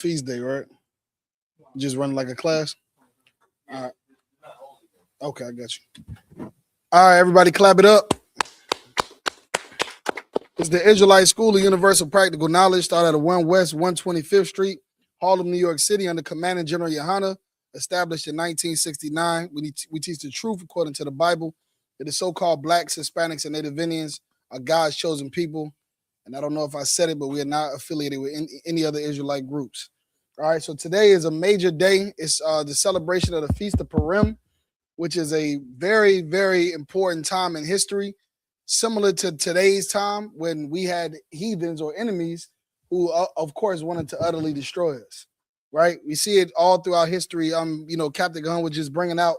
feast day, right? Just running like a class. All right. Okay, I got you. All right, everybody, clap it up. It's the Israelite School of Universal Practical Knowledge, started at 1 West 125th Street, Harlem, New York City, under Commanding General Yohana, established in 1969. We teach the truth according to the Bible. That the so-called blacks, Hispanics, and Native Indians are God's chosen people. And I don't know if I said it, but we are not affiliated with any other Israelite groups. All right, so today is a major day. It's the celebration of the Feast of Purim, which is a very, very important time in history, similar to today's time when we had heathens or enemies who, of course, wanted to utterly destroy us, right? We see it all throughout history. Captain Gunn was just bringing out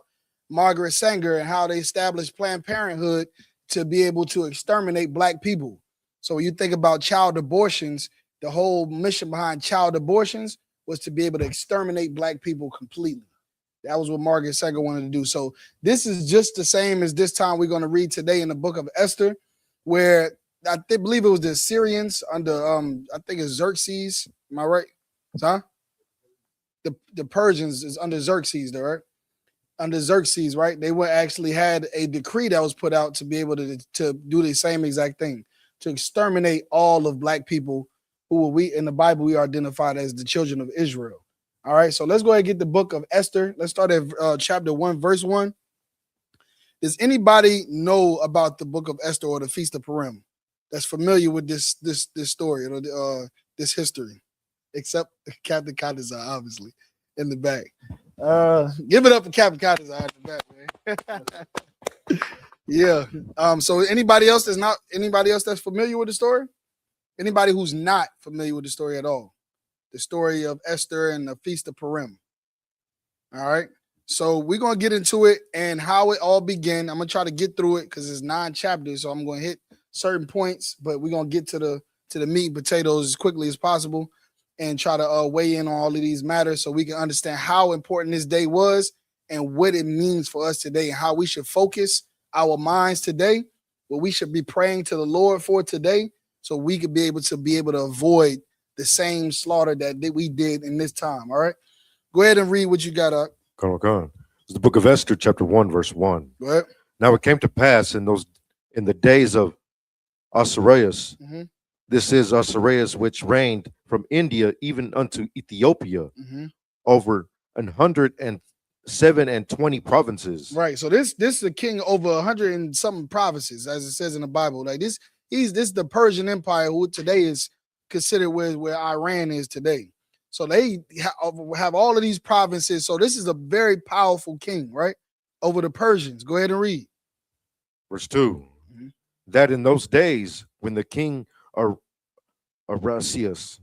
Margaret Sanger and how they established Planned Parenthood to be able to exterminate black people. So when you think about child abortions, the whole mission behind child abortions was to be able to exterminate black people completely. That was what Margaret Sanger wanted to do. So this is just the same as this time we're going to read today in the book of Esther, where believe it was the Assyrians under I think it's Xerxes. Am I right? Huh? The Persians is under Xerxes, though, right? Under Xerxes, right? They were actually had a decree that was put out to be able to do the same exact thing, to exterminate all of black people who we in the Bible we are identified as the children of Israel. All right, so let's go ahead and get the book of Esther. Let's start at chapter 1, verse 1. Does anybody know about the book of Esther or the Feast of Purim that's familiar with this story or this history? Except Captain Kadazar, obviously, in the back. Give it up for Captain Kadazar in the back, man. Yeah. So anybody else that's familiar with the story? Anybody who's not familiar with the story at all? The story of Esther and the Feast of Purim. All right. So we're going to get into it and how it all began. I'm going to try to get through it because it's 9 chapters. So I'm going to hit certain points, but we're going to get to the meat and potatoes as quickly as possible and try to weigh in on all of these matters so we can understand how important this day was and what it means for us today and how we should focus our minds today, what we should be praying to the Lord for today so we could be able to avoid the same slaughter that we did in this time. All right. Go ahead and read what you got up. It's the book of Esther, chapter 1, verse 1. Go ahead. Now it came to pass in the days of Ahasuerus, this is Ahasuerus, which reigned from India even unto Ethiopia, over 127 provinces. Right. So this is a king over 100 and something provinces, as it says in the Bible. Like this is the Persian Empire, who today is considered where Iran is today. So they have all of these provinces. So this is a very powerful king, right? Over the Persians. Go ahead and read. Verse 2. That in those days when the king Arasius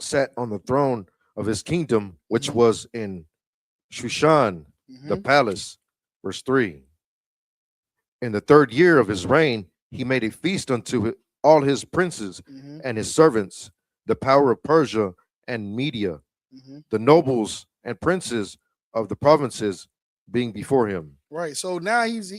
sat on the throne of his kingdom, which was in Shushan, the palace. Verse 3. In the 3rd year of his reign, he made a feast unto all his princes and his servants, the power of Persia and Media, the nobles and princes of the provinces being before him. Right. So now he's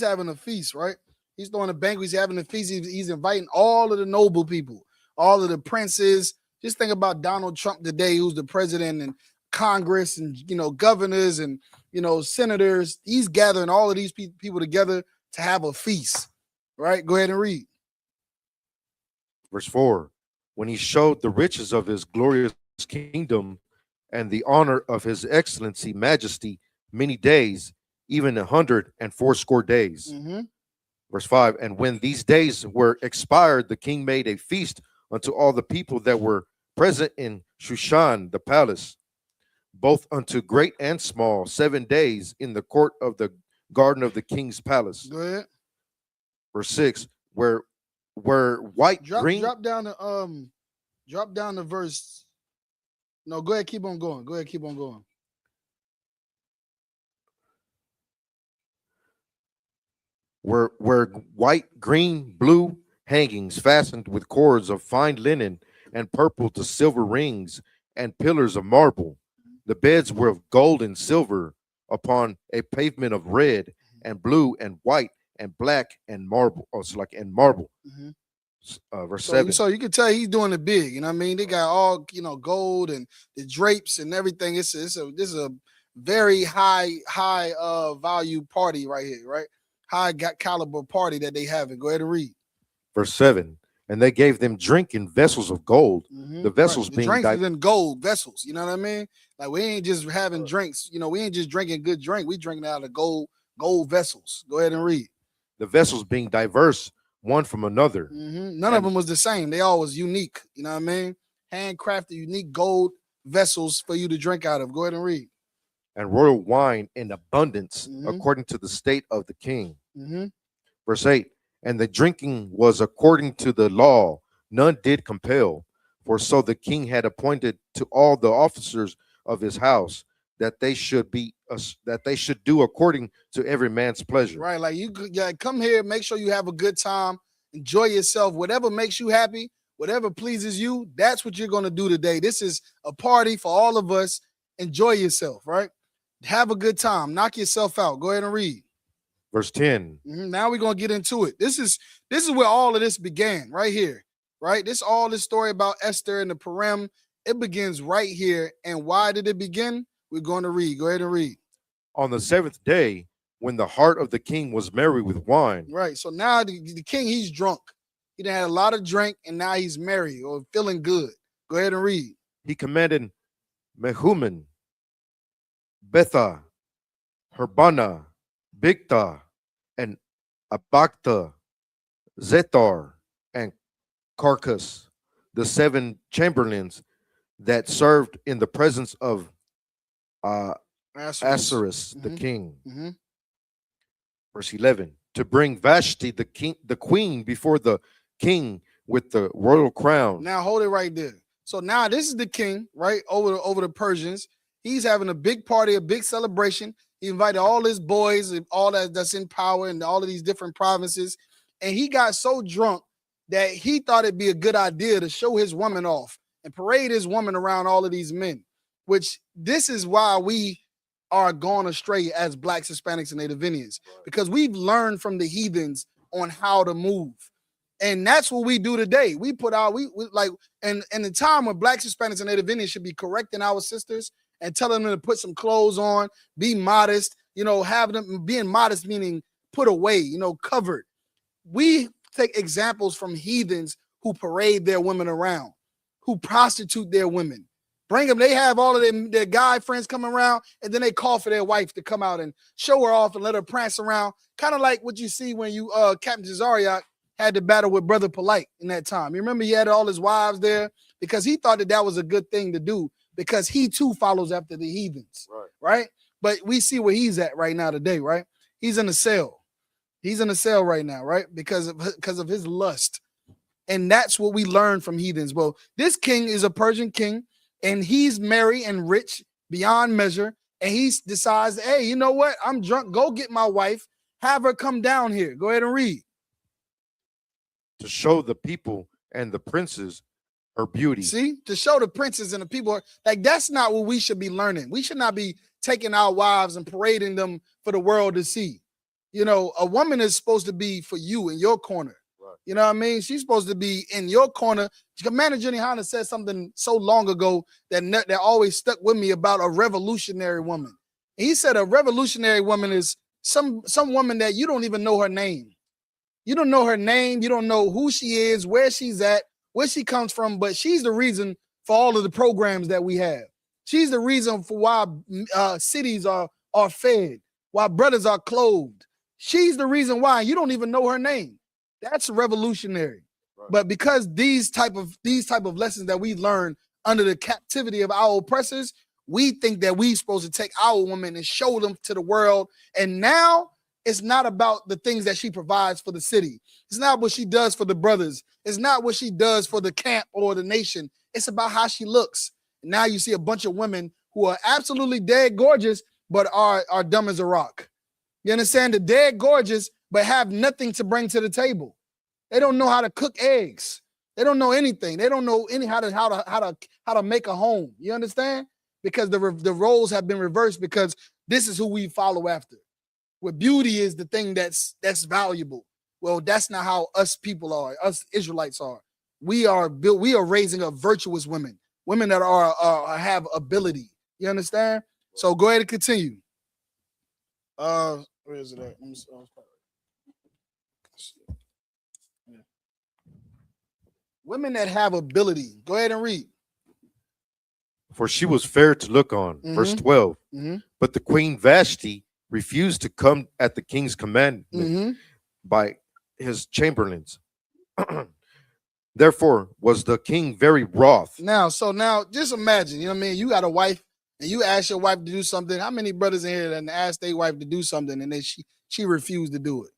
having a feast, right? He's throwing a banquet. He's having a feast. He's inviting all of the noble people, all of the princes. Just think about Donald Trump today, who's the president, and Congress, and governors, and senators. He's gathering all of these people together to have a feast. Right. Go ahead and read. Verse 4. When he showed the riches of his glorious kingdom and the honor of his excellency, majesty, many days, even 180 days. Verse 5. And when these days were expired, the king made a feast unto all the people that were present in Shushan, the palace, both unto great and small, 7 days in the court of the garden of the king's palace. Go ahead. Verse 6. Where white green. Drop down the verse. No, go ahead, keep on going. Where white, green, blue hangings fastened with cords of fine linen and purple to silver rings and pillars of marble. The beds were of gold and silver upon a pavement of red and blue and white and black and marble. verse So 7. you can tell he's doing it big. You know what I mean? They got all gold and the drapes and everything. This is a very high value party right here, right? High caliber party that they having. Go ahead and read. Verse 7. And they gave them drink in vessels of gold, the Right. vessels The being drinks is in gold vessels. You know what I mean? Like we ain't just having drinks. We ain't just drinking good drink. We drinking out of gold vessels. Go ahead and read. the vessels being diverse one from another. None of And them was the same. They all was unique. You know what I mean? Handcrafted, unique gold vessels for you to drink out of. Go ahead and read. and royal wine in abundance, Mhm. according to the state of the king. Mm-hmm. Verse 8. And the drinking was according to the law, none did compel. For so the king had appointed to all the officers of his house that they should do according to every man's pleasure. Right. Like come here, make sure you have a good time, enjoy yourself, whatever makes you happy, whatever pleases you, that's what you're gonna do today. This is a party for all of us. Enjoy yourself, right? Have a good time, knock yourself out. Go ahead and read. Verse 10. Now we're gonna get into it. This is where all of this began, right here, right? This story about Esther and the Purim. It begins right here. And why did it begin? We're going to read. Go ahead and read. On the seventh day, when the heart of the king was merry with wine. Right. So now the king, he's drunk. He done had a lot of drink, and now he's merry or feeling good. Go ahead and read. He commanded Mehuman, Betha, Herbana, Bigtha, and Abagtha, Zethar, and Carcass, the 7 chamberlains that served in the presence of Assuerus, the king. Mm-hmm. Verse 11. To bring Vashti, the queen, before the king with the royal crown. Now hold it right there. So now this is the king, right? Over the Persians. He's having a big party, a big celebration. He invited all his boys and all that's in power and all of these different provinces. And he got so drunk that he thought it'd be a good idea to show his woman off and parade his woman around all of these men, which this is why we are gone astray as Blacks, Hispanics, and Native Indians, because we've learned from the heathens on how to move. And that's what we do today. We put out, we like, and the time when Blacks, Hispanics, and Native Indians should be correcting our sisters and telling them to put some clothes on, be modest, have them being modest, meaning put away, covered. We take examples from heathens who parade their women around, who prostitute their women. Bring them, they have all of their guy friends come around, and then they call for their wife to come out and show her off and let her prance around. Kind of like what you see when you Captain Jazariak had to battle with Brother Polite in that time. You remember he had all his wives there because he thought that was a good thing to do because he too follows after the heathens, right? But we see where he's at right now today, right? He's in a cell. He's in a cell right now, right? Because of his lust. And that's what we learn from heathens. Well, this king is a Persian king, and he's merry and rich beyond measure. And he decides, hey, you know what? I'm drunk. Go get my wife. Have her come down here. Go ahead and read. To show the people and the princes her beauty. See, to show the princes and the people, like that's not what we should be learning. We should not be taking our wives and parading them for the world to see. A woman is supposed to be for you in your corner. Right. You know what I mean? She's supposed to be in your corner. Commander Jenny Hanna said something so long ago that always stuck with me about a revolutionary woman. He said a revolutionary woman is some woman that you don't even know her name. You don't know her name. You don't know who she is, where she's at, where she comes from, but she's the reason for all of the programs that we have. She's the reason for why cities are fed, why brothers are clothed. She's the reason why you don't even know her name. That's revolutionary. Right. But because these type of lessons that we learn under the captivity of our oppressors, we think that we're supposed to take our woman and show them to the world. And now it's not about the things that she provides for the city. It's not what she does for the brothers. It's not what she does for the camp or the nation. It's about how she looks. And now you see a bunch of women who are absolutely dead gorgeous, but are dumb as a rock. You understand? They're dead gorgeous, but have nothing to bring to the table. They don't know how to cook eggs. They don't know anything. They don't know how to make a home. You understand? Because the roles have been reversed because this is who we follow after. Where beauty is the thing that's valuable, Well, that's not how us people are. Us Israelites are. We are raising up virtuous women, women that have ability. You understand? So go ahead and continue. Where is it at? Women that have ability. Go ahead and read. For she was fair to look on. Verse 12. But the queen Vashti refused to come at the king's commandment by his chamberlains. Therefore was the king very wroth. Now just imagine, you know what I mean? You got a wife and you ask your wife to do something. How many brothers in here that asked their wife to do something and then she refused to do it?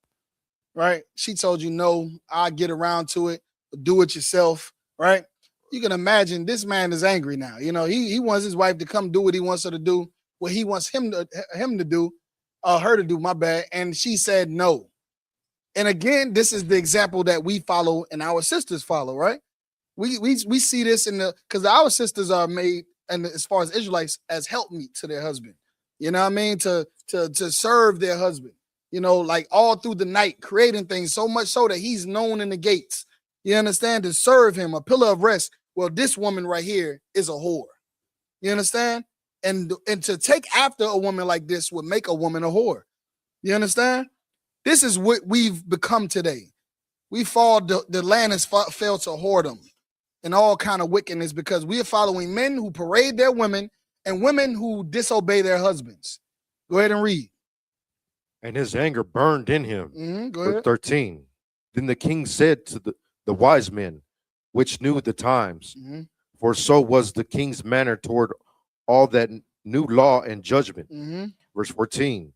Right? She told you, no, I'll get around to it. Do it yourself. Right? You can imagine this man is angry now. You know, he wants his wife to come do what he wants her to do, what he wants him to do, her to do, my bad. And she said no. And again, this is the example that we follow and our sisters follow, right? We see this because our sisters are made, and as far as Israelites, as helpmeet to their husband. You know what I mean? To serve their husband. You know, like all through the night, creating things so much so that he's known in the gates. You understand? To serve him, a pillar of rest. Well, this woman right here is a whore. You understand? And to take after a woman like this would make a woman a whore. You understand? This is what we've become today. The land has fell to whoredom and all kind of wickedness because we are following men who parade their women and women who disobey their husbands. Go ahead and read. And his anger burned in him. Go ahead. Verse 13. Then the king said to the wise men, which knew the times, for so was the king's manner toward all that knew law and judgment. Verse 14.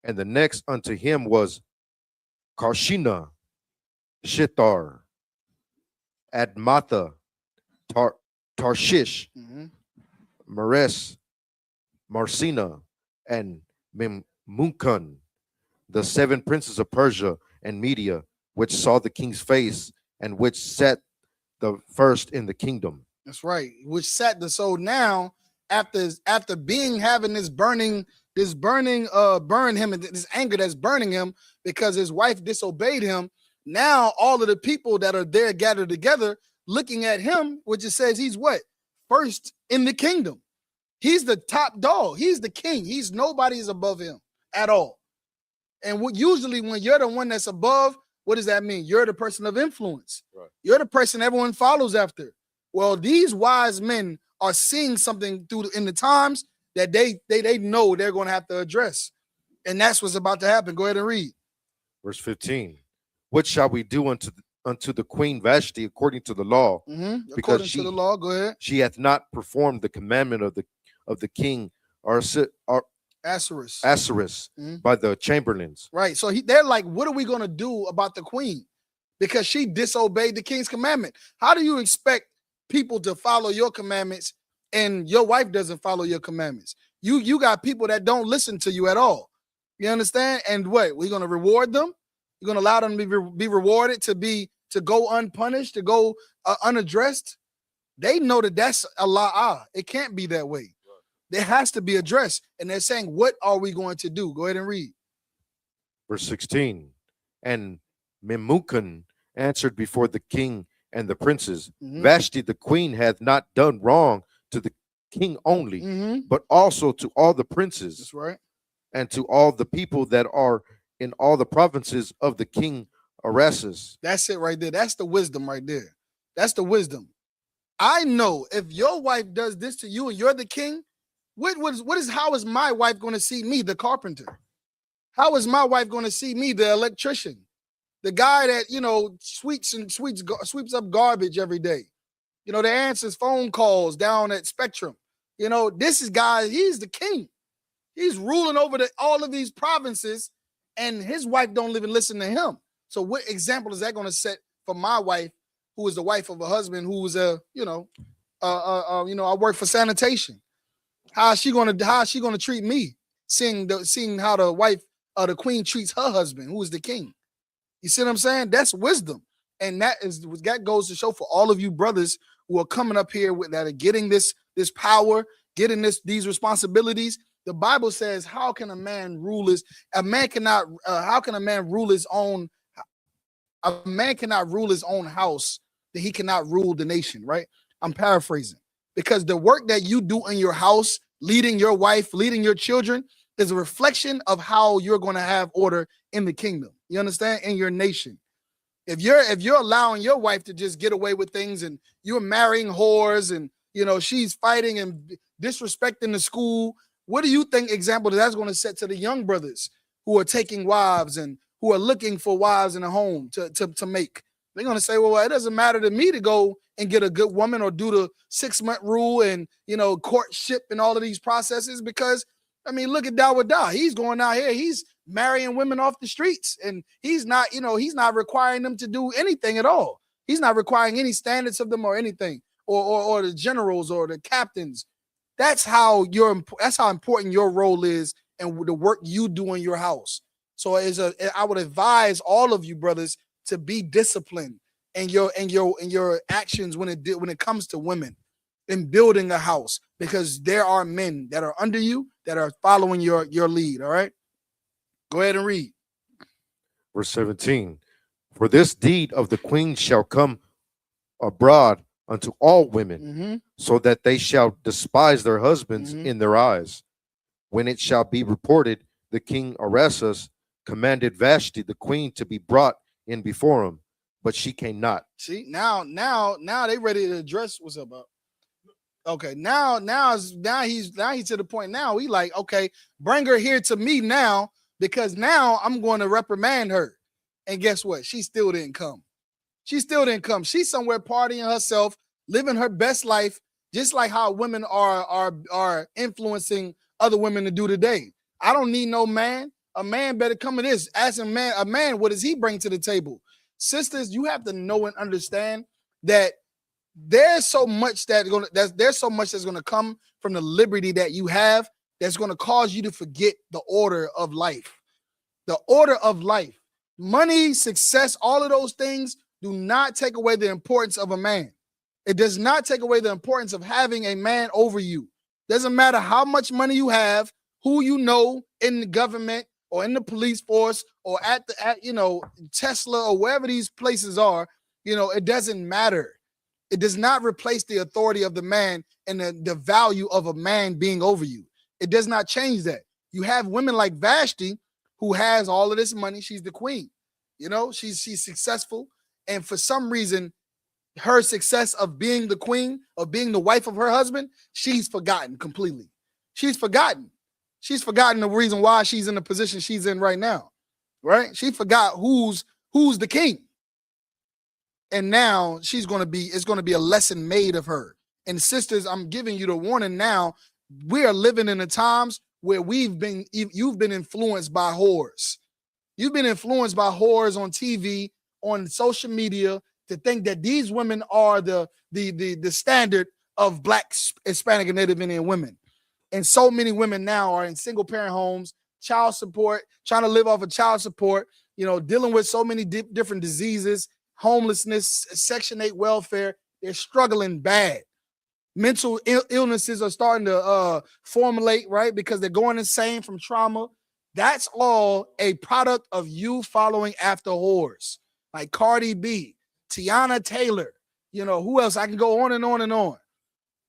And the next unto him was Karshina, Shithar, Admatha, Tarshish, Meres, Marsina, and Memucan, the 7 princes of Persia and Media, which saw the king's face and which sat the first in the kingdom. That's right. Which sat so now after having this burn him, and this anger that's burning him because his wife disobeyed him. Now all of the people that are there gathered together looking at him, which it says he's what? First in the kingdom. He's the top dog. He's the king. Nobody's above him at all. And usually when you're the one that's above, what does that mean? You're the person of influence. Right. You're the person everyone follows after. Well, these wise men are seeing something in the times that they know they're going to have to address. And that's what's about to happen. Go ahead and read. Verse 15. What shall we do unto the queen Vashti according to the law? Because according to the law, go ahead. She hath not performed the commandment of the king Ahasuerus by the chamberlains. Right. So they're like, what are we going to do about the queen? Because she disobeyed the king's commandment. How do you expect people to follow your commandments and your wife doesn't follow your commandments? You got people that don't listen to you at all. You understand? And what? We're going to reward them? You're going to allow them to be rewarded, to go unpunished, to go unaddressed? They know that that's a lie. It can't be that way. There has to be addressed. And they're saying, what are we going to do? Go ahead and read. Verse 16. And Memucan answered before the king and the princes, Vashti the queen hath not done wrong to the king only, but also to all the princes. That's right. And to all the people that are in all the provinces of the king Ahasuerus. That's it right there. That's the wisdom right there. That's the wisdom. I know if your wife does this to you and you're the king, how is my wife going to see me, the carpenter? How is my wife going to see me, the electrician? The guy that, sweeps up garbage every day. That answers phone calls down at Spectrum. This is guy, he's the king. He's ruling over all of these provinces, and his wife don't even listen to him. So what example is that going to set for my wife, who is the wife of a husband who's I work for sanitation? How is she gonna treat me? Seeing how the wife of the queen treats her husband, who is the king. You see what I'm saying? That's wisdom, and that goes to show for all of you brothers who are coming up here that are getting this power, getting these responsibilities. The Bible says, how can a man rule his own A man cannot rule his own house, then he cannot rule the nation, right? I'm paraphrasing. Because the work that you do in your house, leading your wife, leading your children, is a reflection of how you're going to have order in the kingdom. You understand? In your nation. If you're allowing your wife to just get away with things and you're marrying whores and she's fighting and disrespecting the school, what do you think example that's going to set to the young brothers who are taking wives and who are looking for wives in a home to make? They're going to say, well, it doesn't matter to me to go and get a good woman or do the 6-month rule and courtship and all of these processes, because look at Dawah Da. He's going out here, he's marrying women off the streets, and he's not requiring them to do anything at all. He's not requiring any standards of them or anything, or the generals or the captains. That's how important your role is and the work you do in your house. So I would advise all of you brothers to be disciplined in your actions when it comes to women in building a house, because there are men that are under you that are following your lead. All right, go ahead and read. Verse 17. For this deed of the queen shall come abroad unto all women, so that they shall despise their husbands in their eyes. When it shall be reported, the king Arasas commanded Vashti the queen to be brought in before him, but she came not. See, now they ready to address what's up, Bob. Okay, now he's to the point. Now he like, okay, bring her here to me now, because now I'm going to reprimand her. And guess what? She still didn't come. She's somewhere partying herself, living her best life, just like how women are influencing other women to do today. I don't need no man. A man better come to this. Ask a man, what does he bring to the table? Sisters, you have to know and understand that there's so much that's going to come from the liberty that you have that's going to cause you to forget the order of life. The order of life. Money, success, all of those things do not take away the importance of a man. It does not take away the importance of having a man over you. Doesn't matter how much money you have, who you know in the government or in the police force or at Tesla or wherever these places are, it doesn't matter. It does not replace the authority of the man and the value of a man being over you. It does not change that. You have women like Vashti who has all of this money. She's the queen. She's successful. And for some reason, her success of being the queen, of being the wife of her husband, she's forgotten completely. She's forgotten the reason why she's in the position she's in right now, right? She forgot who's the king. And now it's going to be a lesson made of her. And sisters, I'm giving you the warning now. We are living in the times where you've been influenced by whores. You've been influenced by whores on TV, on social media, to think that these women are the standard of Black, Hispanic, and Native Indian women. And so many women now are in single parent homes, child support, trying to live off of child support, dealing with so many different diseases, homelessness, Section 8 welfare. They're struggling bad. Mental illnesses are starting to formulate, right? Because they're going insane from trauma. That's all a product of you following after whores like Cardi B, Tiana Taylor, who else? I can go on and on and on.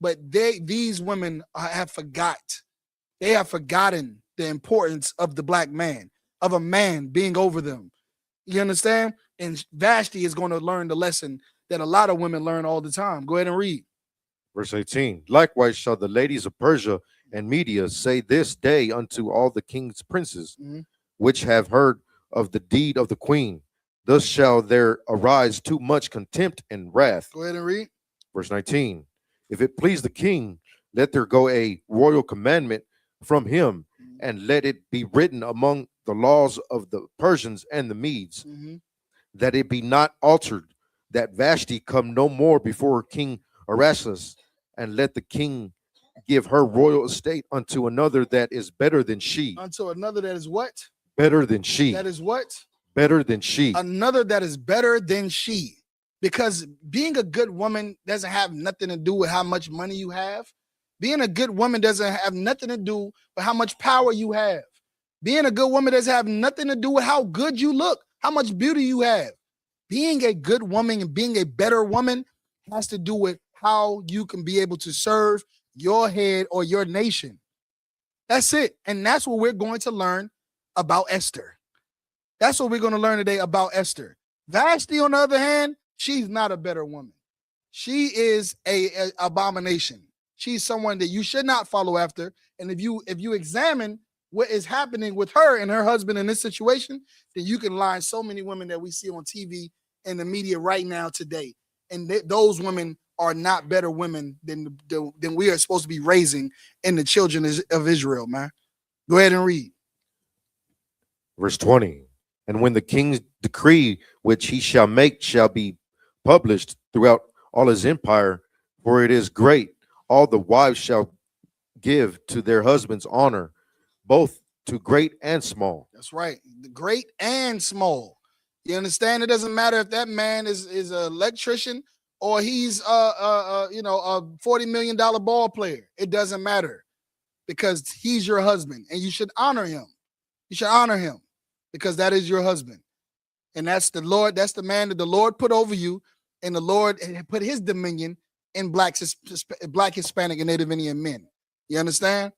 But these women have forgotten the importance of the Black man, of a man being over them. You understand? And Vashti is going to learn the lesson that a lot of women learn all the time. Go ahead and read. Verse 18. Likewise shall the ladies of Persia and Media say this day unto all the king's princes, which have heard of the deed of the queen. Thus shall there arise too much contempt and wrath. Go ahead and read. Verse 19. If it please the king, let there go a royal commandment from him, and let it be written among the laws of the Persians and the Medes, that it be not altered, that Vashti come no more before King Arasas, and let the king give her royal estate unto another that is better than she. Unto another that is what? Better than she. That is what? Better than she. Another that is better than she. Because being a good woman doesn't have nothing to do with how much money you have. Being a good woman doesn't have nothing to do with how much power you have. Being a good woman doesn't have nothing to do with how good you look, how much beauty you have. being a good woman and being a better woman has to do with how you can be able to serve your head or your nation. That's it. And that's what we're going to learn about Esther. That's what we're going to learn today about Esther. Vashti, on the other hand, she's not a better woman. She is a abomination. She's someone that you should not follow after. And if you examine what is happening with her and her husband in this situation, then you can line so many women that we see on TV and the media right now today. And those women are not better women than we are supposed to be raising in the children of Israel, man. Go ahead and read. Verse 20. And when the king's decree which he shall make shall be published throughout all his empire, for it is great, all the wives shall give to their husbands honor, both to great and small. That's right. The great and small. You understand? It doesn't matter if that man is an electrician or he's a $40 million ball player. It doesn't matter, because he's your husband and you should honor him. You should honor him because that is your husband. And that's the Lord. That's the man that the Lord put over you, and the Lord put his dominion in Black, Hispanic, and Native Indian men. You understand?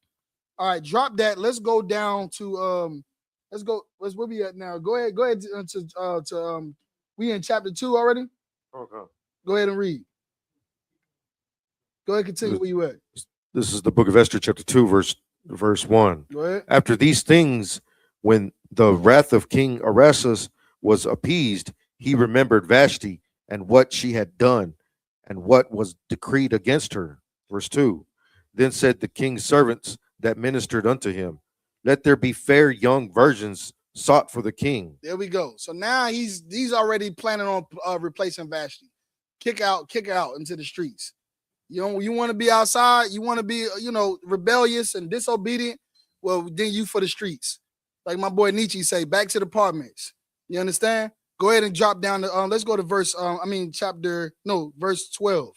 All right, drop that. Let's go down to where we at now? Go ahead to we in chapter 2 already? Okay. Go ahead and read. Go ahead, continue where you at. This is the book of Esther, chapter 2, verse 1. Go ahead. After these things, when the wrath of King Ahasuerus was appeased, he remembered Vashti and what she had done and what was decreed against her. Verse 2. Then said the king's servants that ministered unto him, let there be fair young virgins sought for the king. There we go. So now he's already planning on replacing Vashti. Kick her out into the streets. You want to be outside, you want to be rebellious and disobedient, well, then you for the streets. Like my boy Nietzsche say, back to the apartments. You understand? Go ahead and drop down to let's go to verse 12.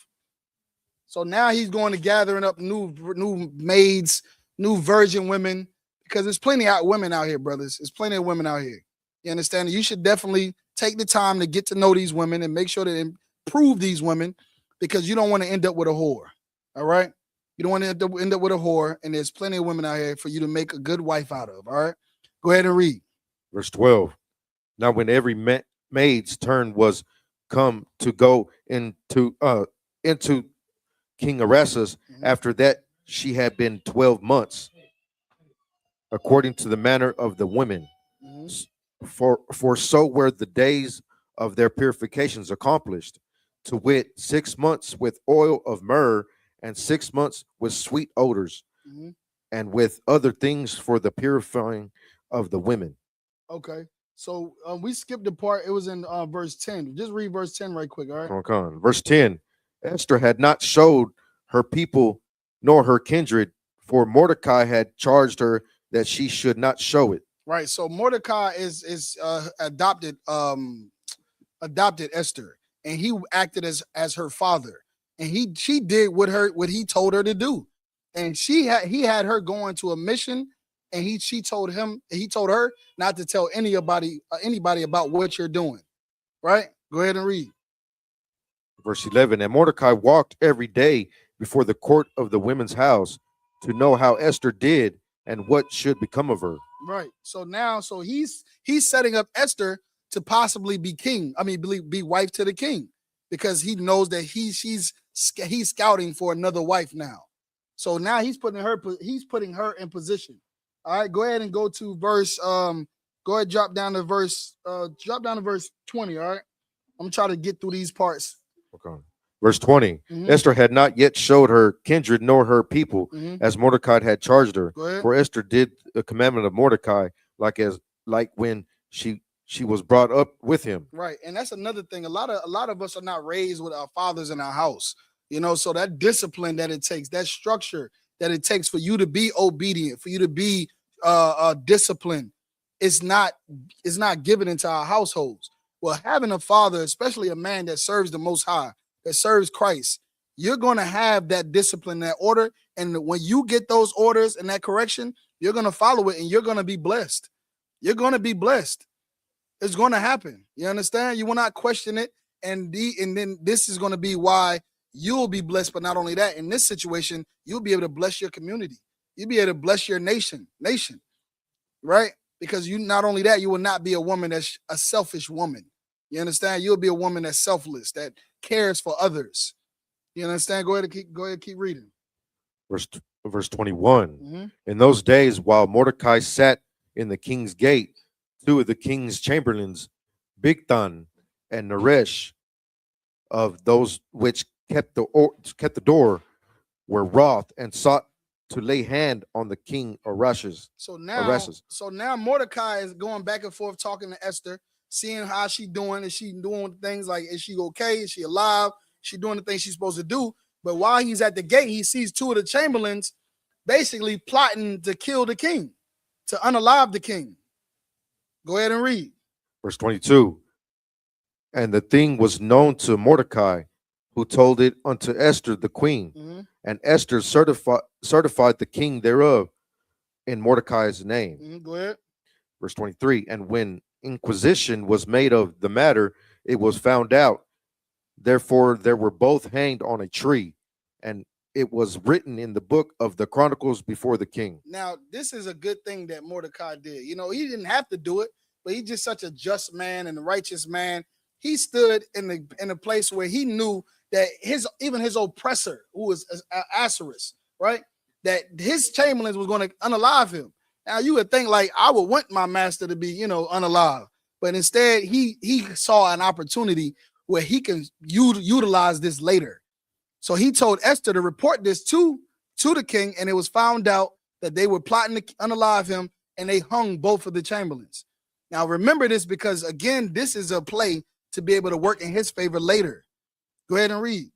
So now he's going to gathering up new maids, new virgin women, because there's plenty of women out here, brothers. There's plenty of women out here. You understand? You should definitely take the time to get to know these women and make sure to improve these women, because you don't want to end up with a whore. All right? You don't want to end up with a whore, and there's plenty of women out here for you to make a good wife out of. All right? Go ahead and read. Verse 12. Now when every maid's turn was come to go into King Ahasuerus, after that she had been 12 months, according to the manner of the women. For so were the days of their purifications accomplished, to wit, 6 months with oil of myrrh, and 6 months with sweet odors, and with other things for the purifying of the women. Okay. So we skipped the part. It was in verse 10. Just read verse 10 right quick, all right? Okay. Verse 10. Esther had not showed her people nor her kindred, for Mordecai had charged her that she should not show it. Right. So Mordecai is adopted Esther, and he acted as her father, and she did what he told her to do, and he had her going to a mission, and he told her not to tell anybody about what you're doing. Right. Go ahead and read. Verse 11. And Mordecai walked every day before the court of the women's house to know how Esther did and what should become of her. Right. So now, he's setting up Esther to possibly be king. I mean, be wife to the king, because he knows that he's scouting for another wife now. So now he's putting her in position. All right. Go ahead and go to verse. Go ahead, drop down to verse 20. All right. I'm trying to get through these parts. Okay. Verse 20. Esther had not yet showed her kindred nor her people, as Mordecai had charged her. For Esther did the commandment of Mordecai, like when she was brought up with him. Right. And that's another thing. A lot of us are not raised with our fathers in our house. So that discipline that it takes, that structure that it takes for you to be obedient, for you to be disciplined, is not given into our households. Well, having a father, especially a man that serves the Most High, that serves Christ, you're going to have that discipline, that order. And when you get those orders and that correction, you're going to follow it, and you're going to be blessed. You're going to be blessed. It's going to happen. You understand? You will not question it. And then this is going to be why you'll be blessed. But not only that, in this situation, you'll be able to bless your community. You'll be able to bless your nation, right? Because you not only that, you will not be a woman that's a selfish woman. You understand? You'll be a woman that's selfless, that cares for others. You understand? Go ahead, keep reading. Verse 21. Mm-hmm. In those days, while Mordecai sat in the king's gate, two of the king's chamberlains, Bigthan and Naresh, of those which kept the door, were wroth and sought to lay hand on the king Arashas. So now Mordecai is going back and forth talking to Esther, seeing how she doing. Is she doing things like, is she okay? Is she alive? Is she doing the things she's supposed to do? But while he's at the gate, he sees two of the chamberlains basically plotting to kill the king, to unalive the king. Go ahead and read. Verse 22. And the thing was known to Mordecai, who told it unto Esther the queen. Mm-hmm. And Esther certified the king thereof in Mordecai's name. Mm-hmm. Go ahead. Verse 23. And when inquisition was made of the matter, it was found out. Therefore, there were both hanged on a tree, and it was written in the book of the Chronicles before the king. Now, this is a good thing that Mordecai did. You know, he didn't have to do it, but he's just such a just man and a righteous man. He stood in a place where he knew that even his oppressor, who was Ahasuerus, right, that his chamberlains was going to unalive him. Now, you would think like I would want my master to be, unalive, but instead he saw an opportunity where he can utilize this later. So he told Esther to report this to the king, and it was found out that they were plotting to unalive him, and they hung both of the chamberlains. Now, remember this, because again, this is a play to be able to work in his favor later. Go ahead and read.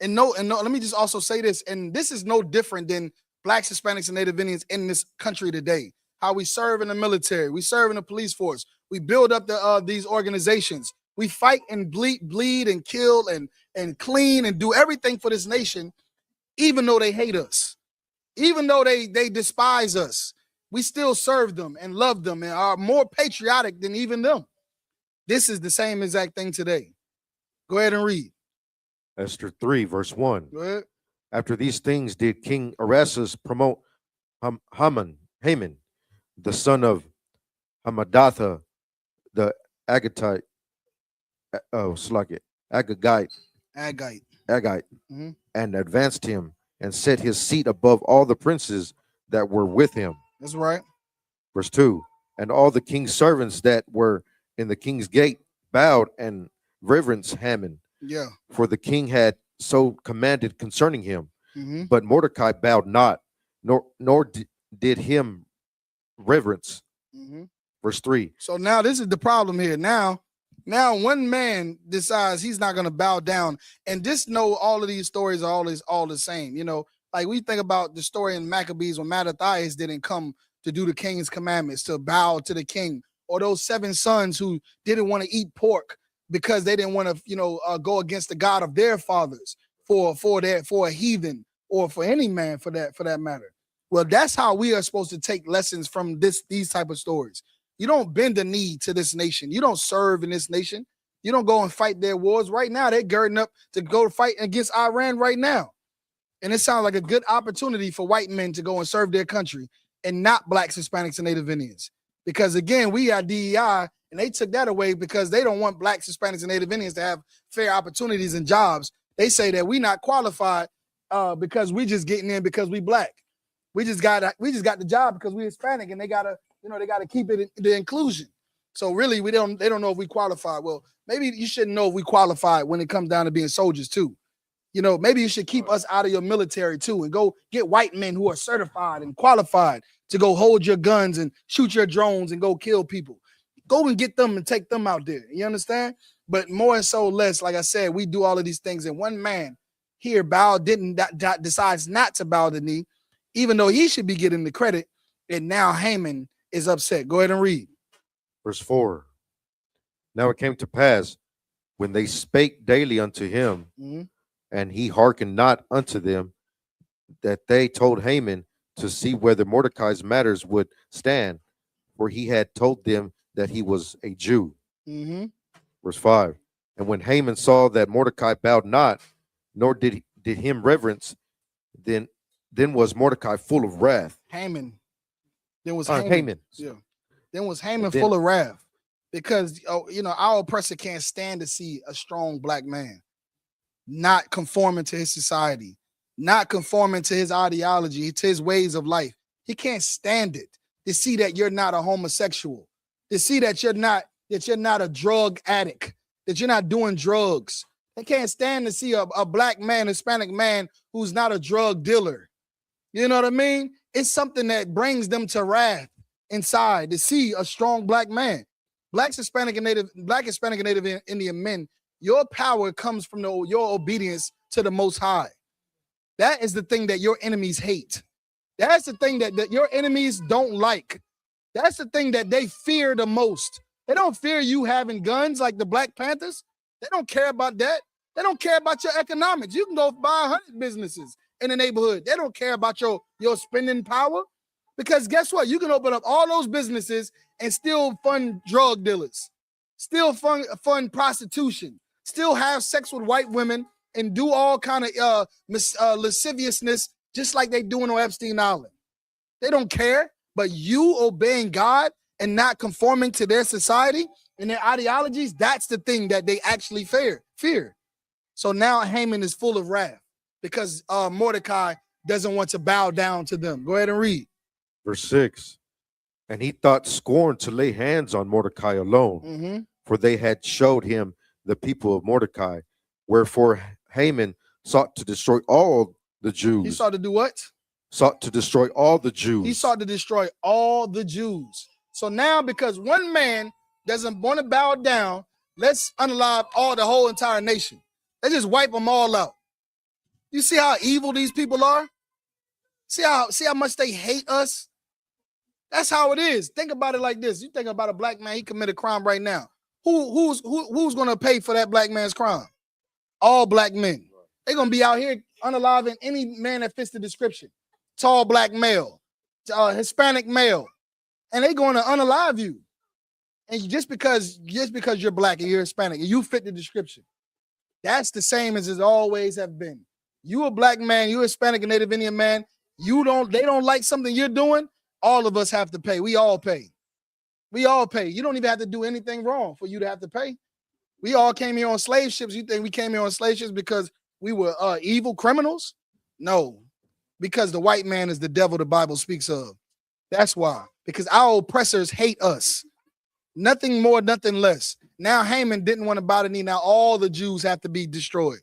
And no, let me just also say this, and this is no different than Blacks, Hispanics, and Native Indians in this country today. How we serve in the military, we serve in the police force, we build up these organizations, we fight and bleed and kill and clean and do everything for this nation, even though they hate us, even though they despise us. We still serve them and love them and are more patriotic than even them. This is the same exact thing today. Go ahead and read. Esther 3, verse 1. Go ahead. After these things did King Arasas promote Haman, the son of Hamadatha, the Agagite, Mm-hmm. and advanced him and set his seat above all the princes that were with him. That's right. Verse 2. And all the king's servants that were in the king's gate bowed and reverenced Haman. Yeah. For the king had so commanded concerning him. Mm-hmm. But Mordecai bowed not, nor did him reverence. Mm-hmm. Verse 3. So now this is the problem here. Now one man decides he's not going to bow down, and just know all of these stories are all the same. Like we think about the story in Maccabees when Mattathias didn't come to do the king's commandments, to bow to the king, or those 7 sons who didn't want to eat pork because they didn't want to, go against the God of their fathers for a heathen, or for any man for that matter. Well, that's how we are supposed to take lessons from these type of stories. You don't bend the knee to this nation. You don't serve in this nation. You don't go and fight their wars. Right now, they're girding up to go fight against Iran right now. And it sounds like a good opportunity for white men to go and serve their country, and not Blacks, Hispanics, and Native Indians. Because again, we are DEI, and they took that away because they don't want Blacks, Hispanics, and Native Indians to have fair opportunities and jobs. They say that we not qualified because we just getting in because we Black. We just got the job because we Hispanic, and they gotta keep it the inclusion. So really, they don't know if we qualified. Well, maybe you shouldn't know if we qualified when it comes down to being soldiers too. Maybe you should keep us out of your military too, and go get white men who are certified and qualified to go hold your guns and shoot your drones and go kill people. Go and get them and take them out there. You understand? But more and so less, like I said, we do all of these things, and one man here decides not to bow the knee, even though he should be getting the credit. And now Haman is upset. Go ahead and read. Verse 4. Now it came to pass, when they spake daily unto him, Mm-hmm. and he hearkened not unto them, that they told Haman to see whether Mordecai's matters would stand, for he had told them that he was a Jew. Mm-hmm. Verse 5. And when Haman saw that Mordecai bowed not, nor did him reverence, then was Mordecai full of wrath. Haman. Then was Haman. Yeah. Then was Haman then, full of wrath. Because our oppressor can't stand to see a strong black man not conforming to his society, not conforming to his ideology, to his ways of life. He can't stand it to see that you're not a homosexual, to see that you're not a drug addict, that you're not doing drugs. They can't stand to see a black man, Hispanic man who's not a drug dealer. You know what I mean? It's something that brings them to wrath inside to see a strong black man. Black, Hispanic, and Native Indian men, your power comes from your obedience to the Most High. That is the thing that your enemies hate. That's the thing that your enemies don't like. That's the thing that they fear the most. They don't fear you having guns like the Black Panthers. They don't care about that. They don't care about your economics. You can go buy 100 businesses in the neighborhood. They don't care about your spending power. Because guess what? You can open up all those businesses and still fund drug dealers, still fund prostitution, still have sex with white women and do all kind of lasciviousness just like they doing on Epstein Island. They don't care. But you obeying God and not conforming to their society and their ideologies, that's the thing that they actually fear. So now Haman is full of wrath because Mordecai doesn't want to bow down to them. Go ahead and read. Verse 6. And he thought scorn to lay hands on Mordecai alone, for they had showed him the people of Mordecai. Wherefore Haman sought to destroy all the Jews. He sought to do what? Sought to destroy all the Jews. He sought to destroy all the Jews. So now, because one man doesn't want to bow down, let's unalive the whole entire nation. Let's just wipe them all out. You see how evil these people are? See how much they hate us? That's how it is. Think about it like this. You think about a black man, he committed a crime right now. Who's going to pay for that black man's crime? All black men. They're going to be out here unaliving any man that fits the description. Tall black male, Hispanic male, and they're going to unalive you. And just because you're black and you're Hispanic and you fit the description, that's the same as it always have been. You a black man, you a Hispanic and Native Indian man, they don't like something you're doing, all of us have to pay. We all pay. We all pay. You don't even have to do anything wrong for you to have to pay. We all came here on slave ships. You think we came here on slave ships because we were evil criminals? No, because the white man is the devil the Bible speaks of. That's why. Because our oppressors hate us. Nothing more, nothing less. Now Haman didn't want to bow the knee. Now all the Jews have to be destroyed.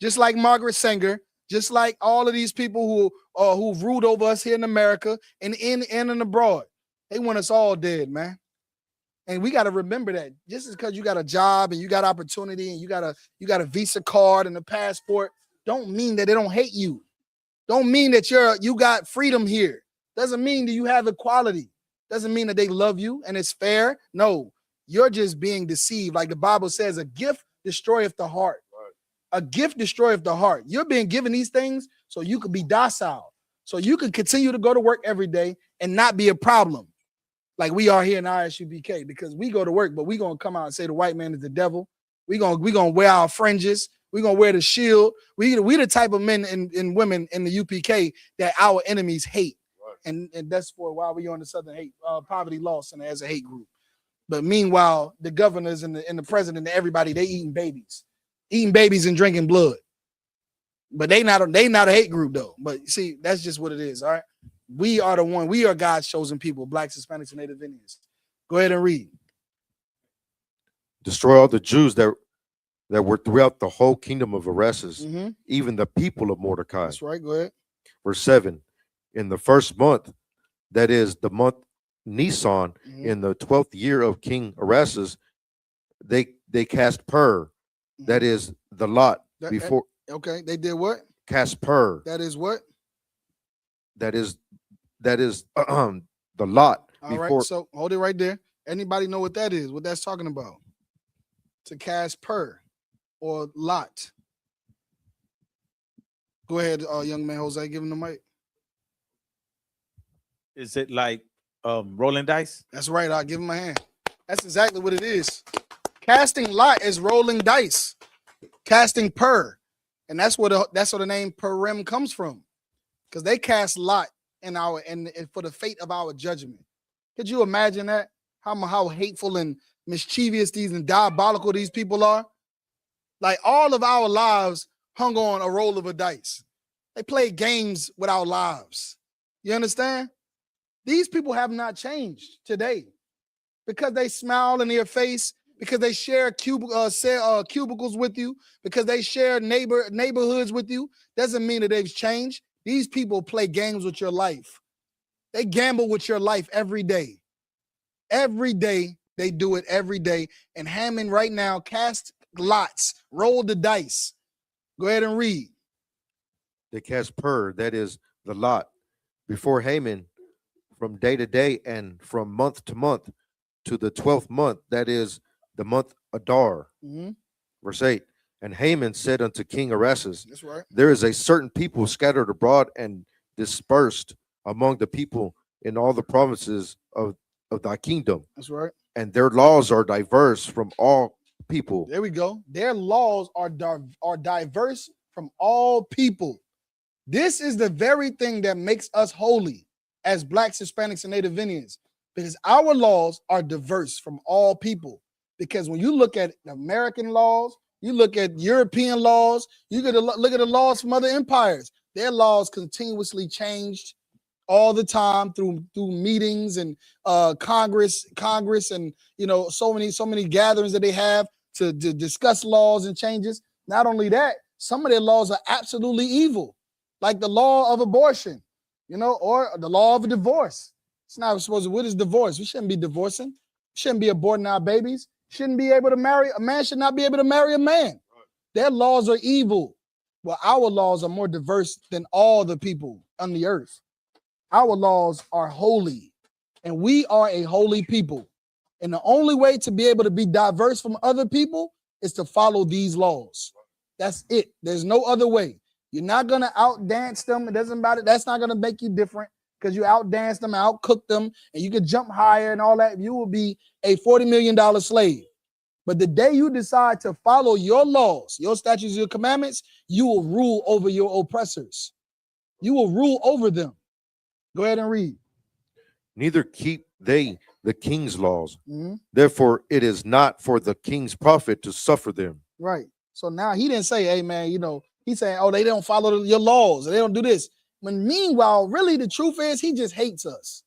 Just like Margaret Sanger, just like all of these people who've ruled over us here in America and in and abroad. They want us all dead, man. And we got to remember that just because you got a job and you got opportunity and you got a Visa card and a passport, don't mean that they don't hate you. Don't mean that you got freedom here. Doesn't mean that you have equality. Doesn't mean that they love you and it's fair. No, you're just being deceived. Like the Bible says, a gift destroyeth the heart. Right. A gift destroyeth the heart. You're being given these things so you could be docile, so you can continue to go to work every day and not be a problem. Like we are here in ISUBK, because we go to work, but we gonna come out and say the white man is the devil. We gonna wear our fringes. We gonna wear the shield. We the type of men and women in the UPK that our enemies hate, right. And that's for why we on the Southern Hate Poverty Law Center as a hate group. But meanwhile, the governors and the president and everybody, they eating babies and drinking blood. But they not a hate group though. But see, that's just what it is. All right. We are God's chosen people, blacks, Hispanics, and Native Indians. Go ahead and read. Destroy all the Jews that were throughout the whole kingdom of Aresus, even the people of Mordecai. That's right. Go ahead. Verse 7. In the first month, that is the month Nisan, in the 12th year of King Aresus, they cast pur, that is the lot before. Okay, they did what? Cast pur. That is what? That is the lot. All before. right, so hold it right there. Anybody know what that is? What that's talking about? To cast pur or lot. Go ahead, young man Jose, give him the mic. Is it like rolling dice? That's right. I'll give him a hand. That's exactly what it is. Casting lot is rolling dice, casting pur, and that's where the name Purim comes from, because they cast lot in our and for the fate of our judgment. Could you imagine that? How hateful and mischievous these and diabolical these people are? Like all of our lives hung on a roll of a dice. They play games with our lives. You understand? These people have not changed today because they smile in your face, because they share cubicles with you, because they share neighborhoods with you. Doesn't mean that they've changed. These people play games with your life. They gamble with your life every day. Every day, they do it every day. And Hammond right now cast lots, roll the dice. Go ahead and read. They cast pur, that is the lot, before Haman from day to day and from month to month to the 12th month, that is the month Adar. Mhm. Verse 8. And Haman said unto King Arasas, That's right. there is a certain people scattered abroad and dispersed among the people in all the provinces of thy kingdom, That's right. and their laws are diverse from all people. There we go. Their laws are diverse from all people. This is the very thing that makes us holy as Blacks, Hispanics, and Native Indians, because our laws are diverse from all people. Because when you look at American laws, you look at European laws, you get to look at the laws from other empires. Their laws continuously changed all the time through meetings and Congress, and so many gatherings that they have to discuss laws and changes. Not only that, some of their laws are absolutely evil, like the law of abortion, or the law of a divorce. It's not supposed to. What is divorce? We shouldn't be divorcing. We shouldn't be aborting our babies. Shouldn't be able to marry a man. Should not be able to marry a man. Their laws are evil. Well, our laws are more diverse than all the people on the earth. Our laws are holy, and we are a holy people. And the only way to be able to be diverse from other people is to follow these laws. That's it. There's no other way. You're not going to outdance them. It doesn't matter. That's not going to make you different because you outdance them, outcook them, and you could jump higher and all that. You will be a $40 million slave. But the day you decide to follow your laws, your statutes, your commandments, you will rule over your oppressors. You will rule over them. Go ahead and read. Neither keep they the king's laws. Mm-hmm. Therefore, it is not for the king's profit to suffer them. Right. So now he didn't say, hey, man, he's saying, oh, they don't follow your laws. They don't do this. When meanwhile, really the truth is he just hates us.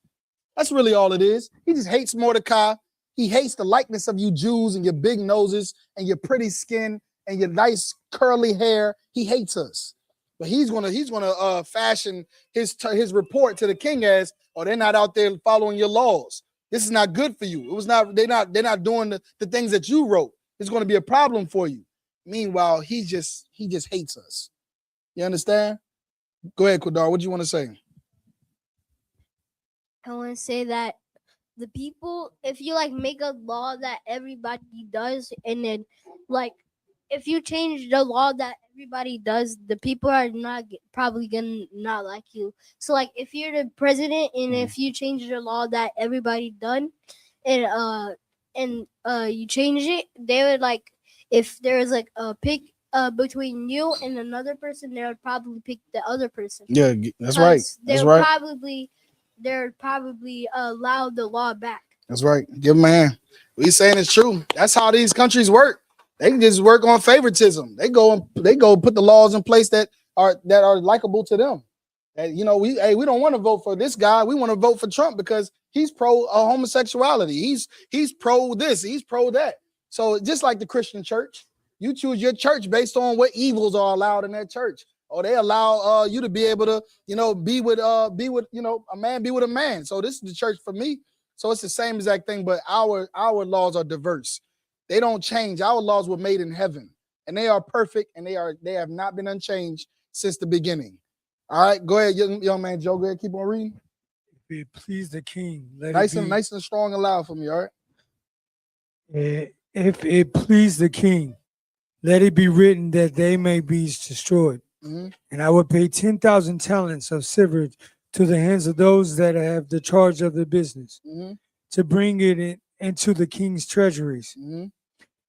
That's really all it is. He just hates Mordecai. He hates the likeness of you Jews and your big noses and your pretty skin and your nice curly hair. He hates us. But he's gonna fashion his report to the king as, oh, they're not out there following your laws. This is not good for you. They're not doing the things that you wrote. It's going to be a problem for you. Meanwhile, he just hates us. You understand? Go ahead, Qadar. What do you want to say? I want to say that the people, if you make a law that everybody does, and then if you change the law that everybody does, the people are probably gonna not like you. So if you're the president and if you change the law that everybody done, and you change it, they would if there's a pick between you and another person, they would probably pick the other person. Yeah, that's right. That's right. They're probably allow the law back. That's right. Give them a hand. What he's saying is true. That's how these countries work. They can just work on favoritism. They go put the laws in place that are likable to them. And we don't want to vote for this guy. We want to vote for Trump because he's pro homosexuality. He's pro this. He's pro that. So just like the Christian church, you choose your church based on what evils are allowed in that church. Or they allow you to be able to be with a man be with a man. So this is the church for me. So it's the same exact thing, but our laws are diverse. They don't change. Our laws were made in heaven, and they are perfect, and they have not been unchanged since the beginning. All right, go ahead, young man Joe. Go ahead, keep on reading. If it please the king, Nice and strong and loud for me. All right. If it please the king, let it be written that they may be destroyed. Mm-hmm. And I would pay 10,000 talents of silver to the hands of those that have the charge of the business, mm-hmm. to bring it in into the king's treasuries. Mhm.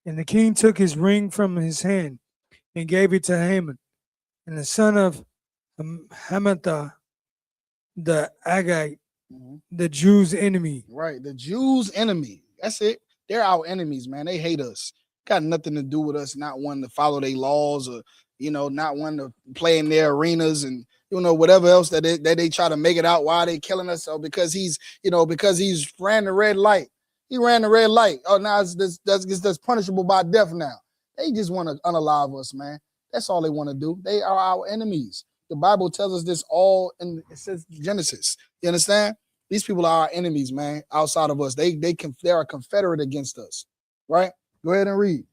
And the king took his ring from his hand and gave it to Haman, and the son of Hammedatha, the Agagite, Mhm. the Jews' enemy. Right. The Jews' enemy. That's it. They're our enemies, man. They hate us. Got nothing to do with us not wanting to follow their laws or, not wanting to play in their arenas and, whatever else that they try to make it out why they killing us. Or because he's ran the red light. He ran the red light. Oh, now that's punishable by death now. They just want to unalive us, man. That's all they want to do. They are our enemies. The Bible tells us this all in it says Genesis. You understand? These people are our enemies, man. Outside of us, they're a confederate against us, right? Go ahead and read.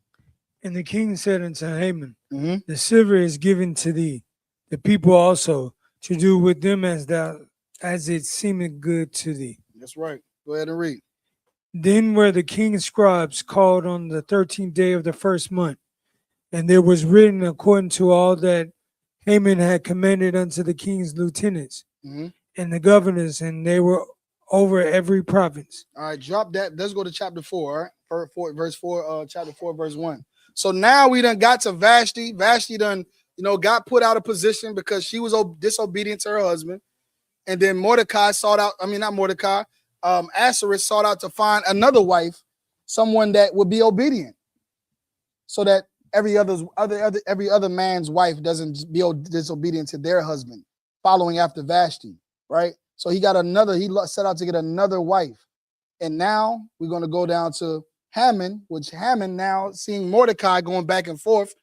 And the king said unto Haman, Mm-hmm. the silver is given to thee, the people also, to do with them as it seemeth good to thee. That's right. Go ahead and read. Then were the king's scribes called on the 13th day of the first month, and there was written according to all that Haman had commanded unto the king's lieutenants Mm-hmm. and the governors, and they were over every province. All right, drop that. Let's go to chapter 4, all right? Verse 4, chapter 4, verse 1. So now we done got to Vashti. Vashti done, got put out of position because she was disobedient to her husband. And then Mordecai Ahasuerus sought out to find another wife, someone that would be obedient, so that every other man's wife doesn't be disobedient to their husband, following after Vashti, right? So he set out to get another wife. And now we're going to go down to Haman, which Haman now seeing Mordecai going back and forth,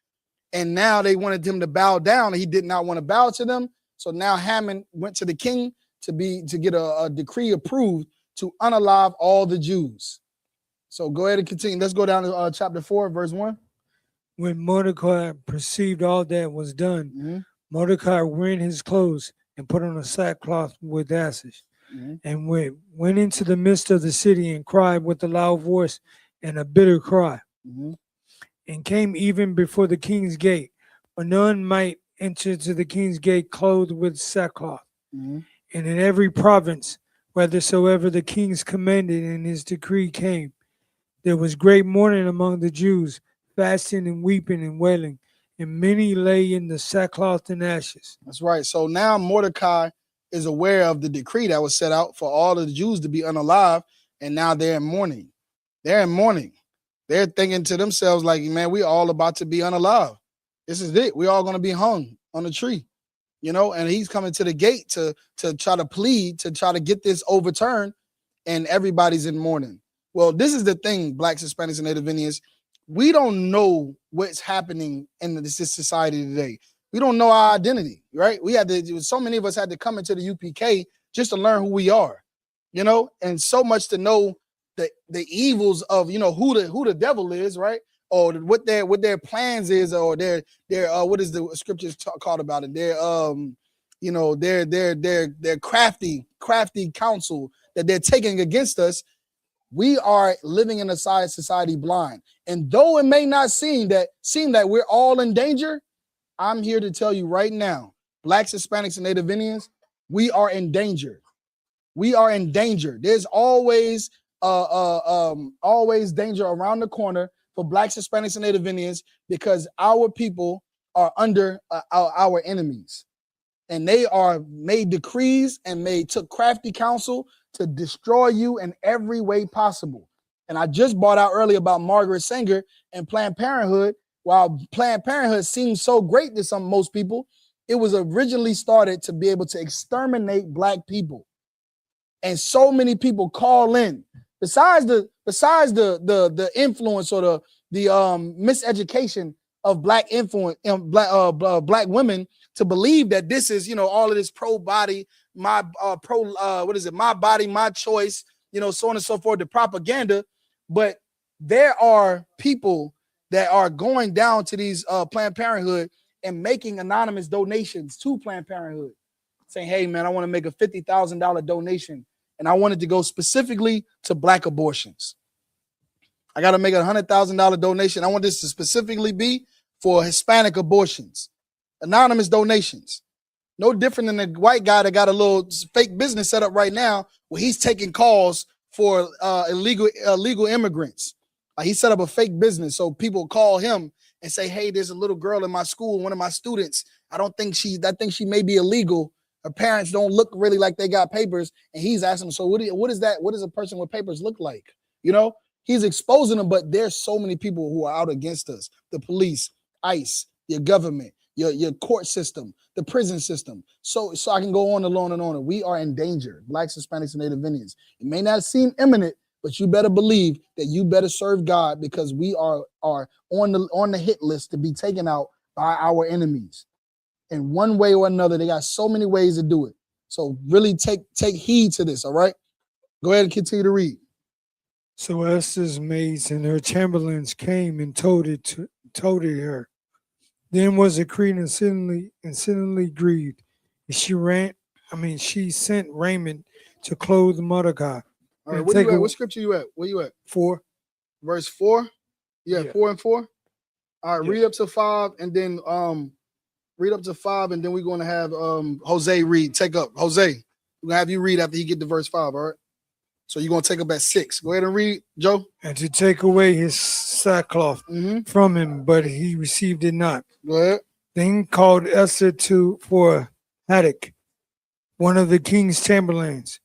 and now they wanted him to bow down, and he did not want to bow to them. So now Haman went to the king to get a decree approved to unalive all the Jews. So go ahead and continue. Let's go down to chapter 4, verse 1. When Mordecai perceived all that was done, Mm-hmm. Mordecai rent his clothes and put on a sackcloth with ashes, Mm-hmm. and went into the midst of the city and cried with a loud voice and a bitter cry, Mm-hmm. and came even before the king's gate, for none might enter to the king's gate clothed with sackcloth. Mm-hmm. And in every province, whithersoever the king's commanded and his decree came, there was great mourning among the Jews, fasting and weeping and wailing, and many lay in the sackcloth and ashes. That's right. So now Mordecai is aware of the decree that was set out for all of the Jews to be unalive, and now they're in mourning. They're in mourning. They're thinking to themselves like, man, we all about to be unalive. This is it. We're all going to be hung on a tree, and he's coming to the gate to try to plead, to try to get this overturned, and everybody's in mourning. Well, this is the thing, Blacks, Hispanics, and Native Indians. We don't know what's happening in this society today. We don't know our identity, right? So many of us had to come into the UPK just to learn who we are, and so much to know the evils of, who the devil is, right? Or what their plans is, or their what is the scriptures called about it? Their crafty counsel that they're taking against us. We are living in a society blind. And though it may not seem that we're all in danger, I'm here to tell you right now, Blacks, Hispanics, and Native Indians, we are in danger. We are in danger. There's always danger around the corner for Blacks, Hispanics, and Native Indians, because our people are under our enemies. And they are made decrees and took crafty counsel to destroy you in every way possible. And I just brought out earlier about Margaret Sanger and Planned Parenthood. While Planned Parenthood seems so great to most people, it was originally started to be able to exterminate Black people. And so many people call in. Besides the influence or the miseducation of Black influence, Black women, to believe that this is, all of this pro-body, my body, my choice, so on and so forth, the propaganda. But there are people that are going down to these Planned Parenthood and making anonymous donations to Planned Parenthood, saying, hey, man, I want to make a $50,000 donation, and I want it to go specifically to Black abortions. I got to make a $100,000 donation. I want this to specifically be for Hispanic abortions. Anonymous donations. No different than the white guy that got a little fake business set up right now where he's taking calls for illegal immigrants. He set up a fake business so people call him and say, "Hey, there's a little girl in my school, one of my students. I think she may be illegal. Her parents don't look really like they got papers." And he's asking them, "So what is that? What does a person with papers look like?" You know, he's exposing them. But there's so many people who are out against us: the police, ICE, your government, your court system, the prison system. So I can go on and on and on. We are in danger, Blacks, Hispanics, and Native Indians. It may not seem imminent, but you better believe that you better serve God, because we are on the hit list to be taken out by our enemies in one way or another. They got so many ways to do it. So really take heed to this. All right, go ahead and continue to read. So Esther's maids and her chamberlains came and told it her. Then was the queen exceedingly grieved. And she sent raiment to clothe Mordecai. All right, where you at? What scripture you at? Where you at? 4. Verse 4. Yeah, 4 and 4. All right, Yeah. read up to 5, and then read up to 5, and then we're going to have Jose read. Take up. Jose, we're going to have you read after he get to verse 5, all right? So you're going to take up at 6. Go ahead and read, Joe. And to take away his sackcloth from him, but he received it not. Go ahead. Then called Esther for Hattuck, one of the king's chamberlains,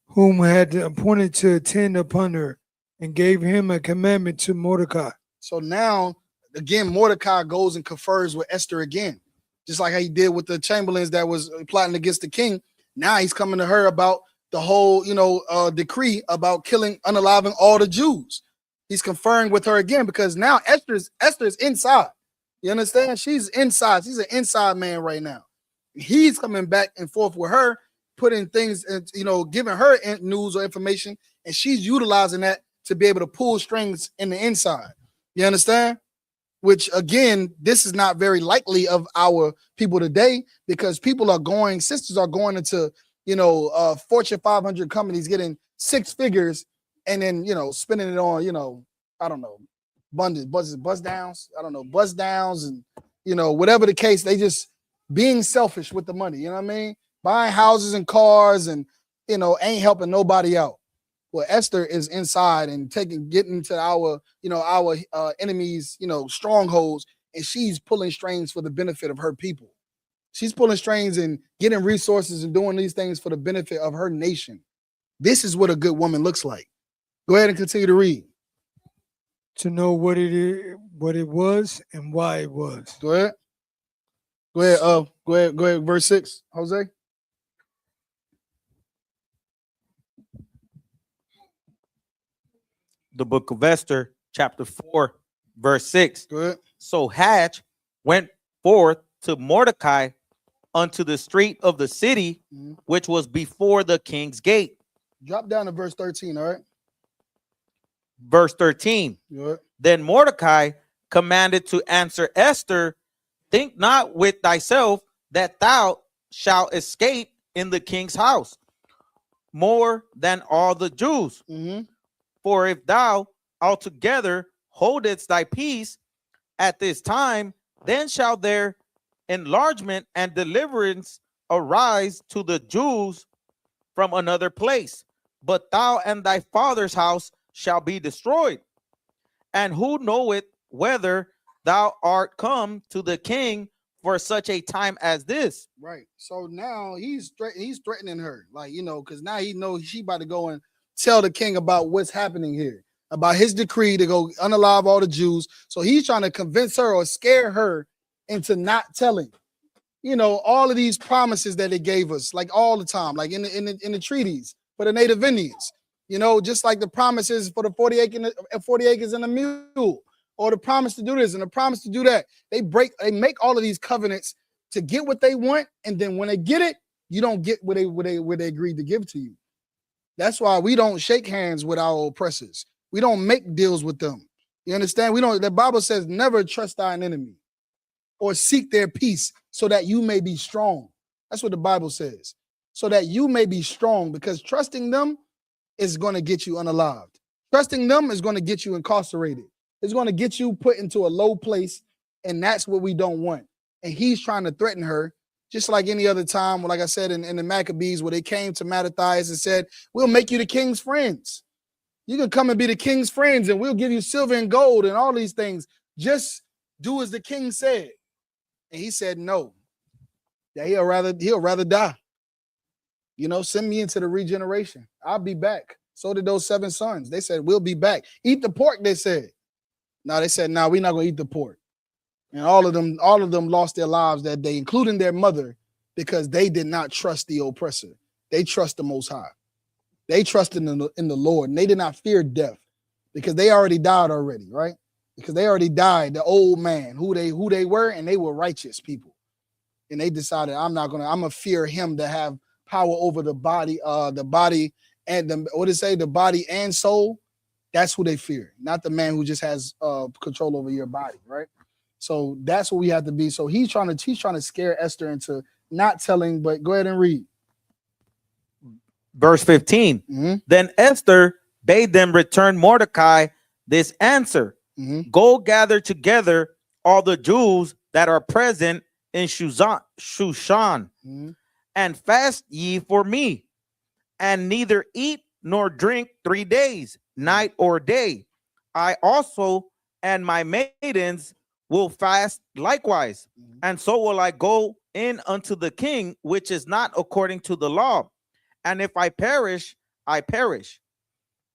whom had appointed to attend upon her, and gave him a commandment to Mordecai. So now, again, Mordecai goes and confers with Esther again, just like how he did with the chamberlains that was plotting against the king. Now he's coming to her about the whole, decree about unaliving all the Jews. He's conferring with her again, because now Esther's inside. You understand? She's inside. She's an inside man right now. He's coming back and forth with her, putting things, giving her news or information, and she's utilizing that to be able to pull strings in the inside. You understand? Which, again, this is not very likely of our people today, because sisters are going into, Fortune 500 companies, getting 6 figures, and then, spending it on, I don't know, buzz downs, and, whatever the case, they just being selfish with the money. You know what I mean? Buying houses and cars, and, ain't helping nobody out. Well, Esther is inside and getting to our enemies, strongholds, and she's pulling strings for the benefit of her people. She's pulling strings and getting resources and doing these things for the benefit of her nation. This is what a good woman looks like. Go ahead and continue to read. To know what it was and why it was. Go ahead. Go ahead. Verse 6, Jose. The book of Esther, chapter 4, verse 6. Go ahead. So Hatch went forth to Mordecai unto the street of the city, which was before the king's gate. Drop down to verse 13, all right? Verse 13. Go ahead. Then Mordecai commanded to answer Esther, think not with thyself that thou shalt escape in the king's house more than all the Jews. For if thou altogether holdest thy peace at this time, then shall their enlargement and deliverance arise to the Jews from another place. But thou and thy father's house shall be destroyed. And who knoweth whether thou art come to the king for such a time as this? Right. So now he's threatening her, because now he knows she about to go and tell the king about what's happening here, about his decree to go unalive all the Jews. So he's trying to convince her or scare her into not telling, all of these promises that they gave us, like all the time, like in the treaties for the Native Indians, just like the promises for the 40 acres and a mule, or the promise to do this and the promise to do that. They make all of these covenants to get what they want, and then when they get it, you don't get what they agreed to give to you. That's why we don't shake hands with our oppressors. We don't make deals with them. You understand? The Bible says never trust thine enemy or seek their peace so that you may be strong. That's what the Bible says. So that you may be strong, because trusting them is going to get you unalived. Trusting them is going to get you incarcerated. It's going to get you put into a low place, and that's what we don't want. And he's trying to threaten her just like any other time, like I said, in the Maccabees, where they came to Mattathias and said, we'll make you the king's friends. You can come and be the king's friends, and we'll give you silver and gold and all these things. Just do as the king said. And he said no. That he'll rather die. You know, send me into the regeneration. I'll be back. So did those 7 sons. They said, we'll be back. Eat the pork, they said. No, they said, no, we're not going to eat the pork. And all of them lost their lives that day, including their mother, because they did not trust the oppressor. They trust the Most High. They trusted in the Lord, and they did not fear death because they already died already, right? Because they already died, the old man, who they were, and they were righteous people. And they decided, I'm gonna fear him to have power over the body and the body and soul. That's who they fear, not the man who just has control over your body, right? So that's what we have to be. So he's trying to scare Esther into not telling, but go ahead and read. Verse 15. Mm-hmm. Then Esther bade them return Mordecai this answer. Mm-hmm. Go gather together all the Jews that are present in Shushan, Mm-hmm. and fast ye for me, and neither eat nor drink 3 days, night or day. I also and my maidens will fast likewise, and so will I go in unto the king, which is not according to the law. And if I perish, I perish.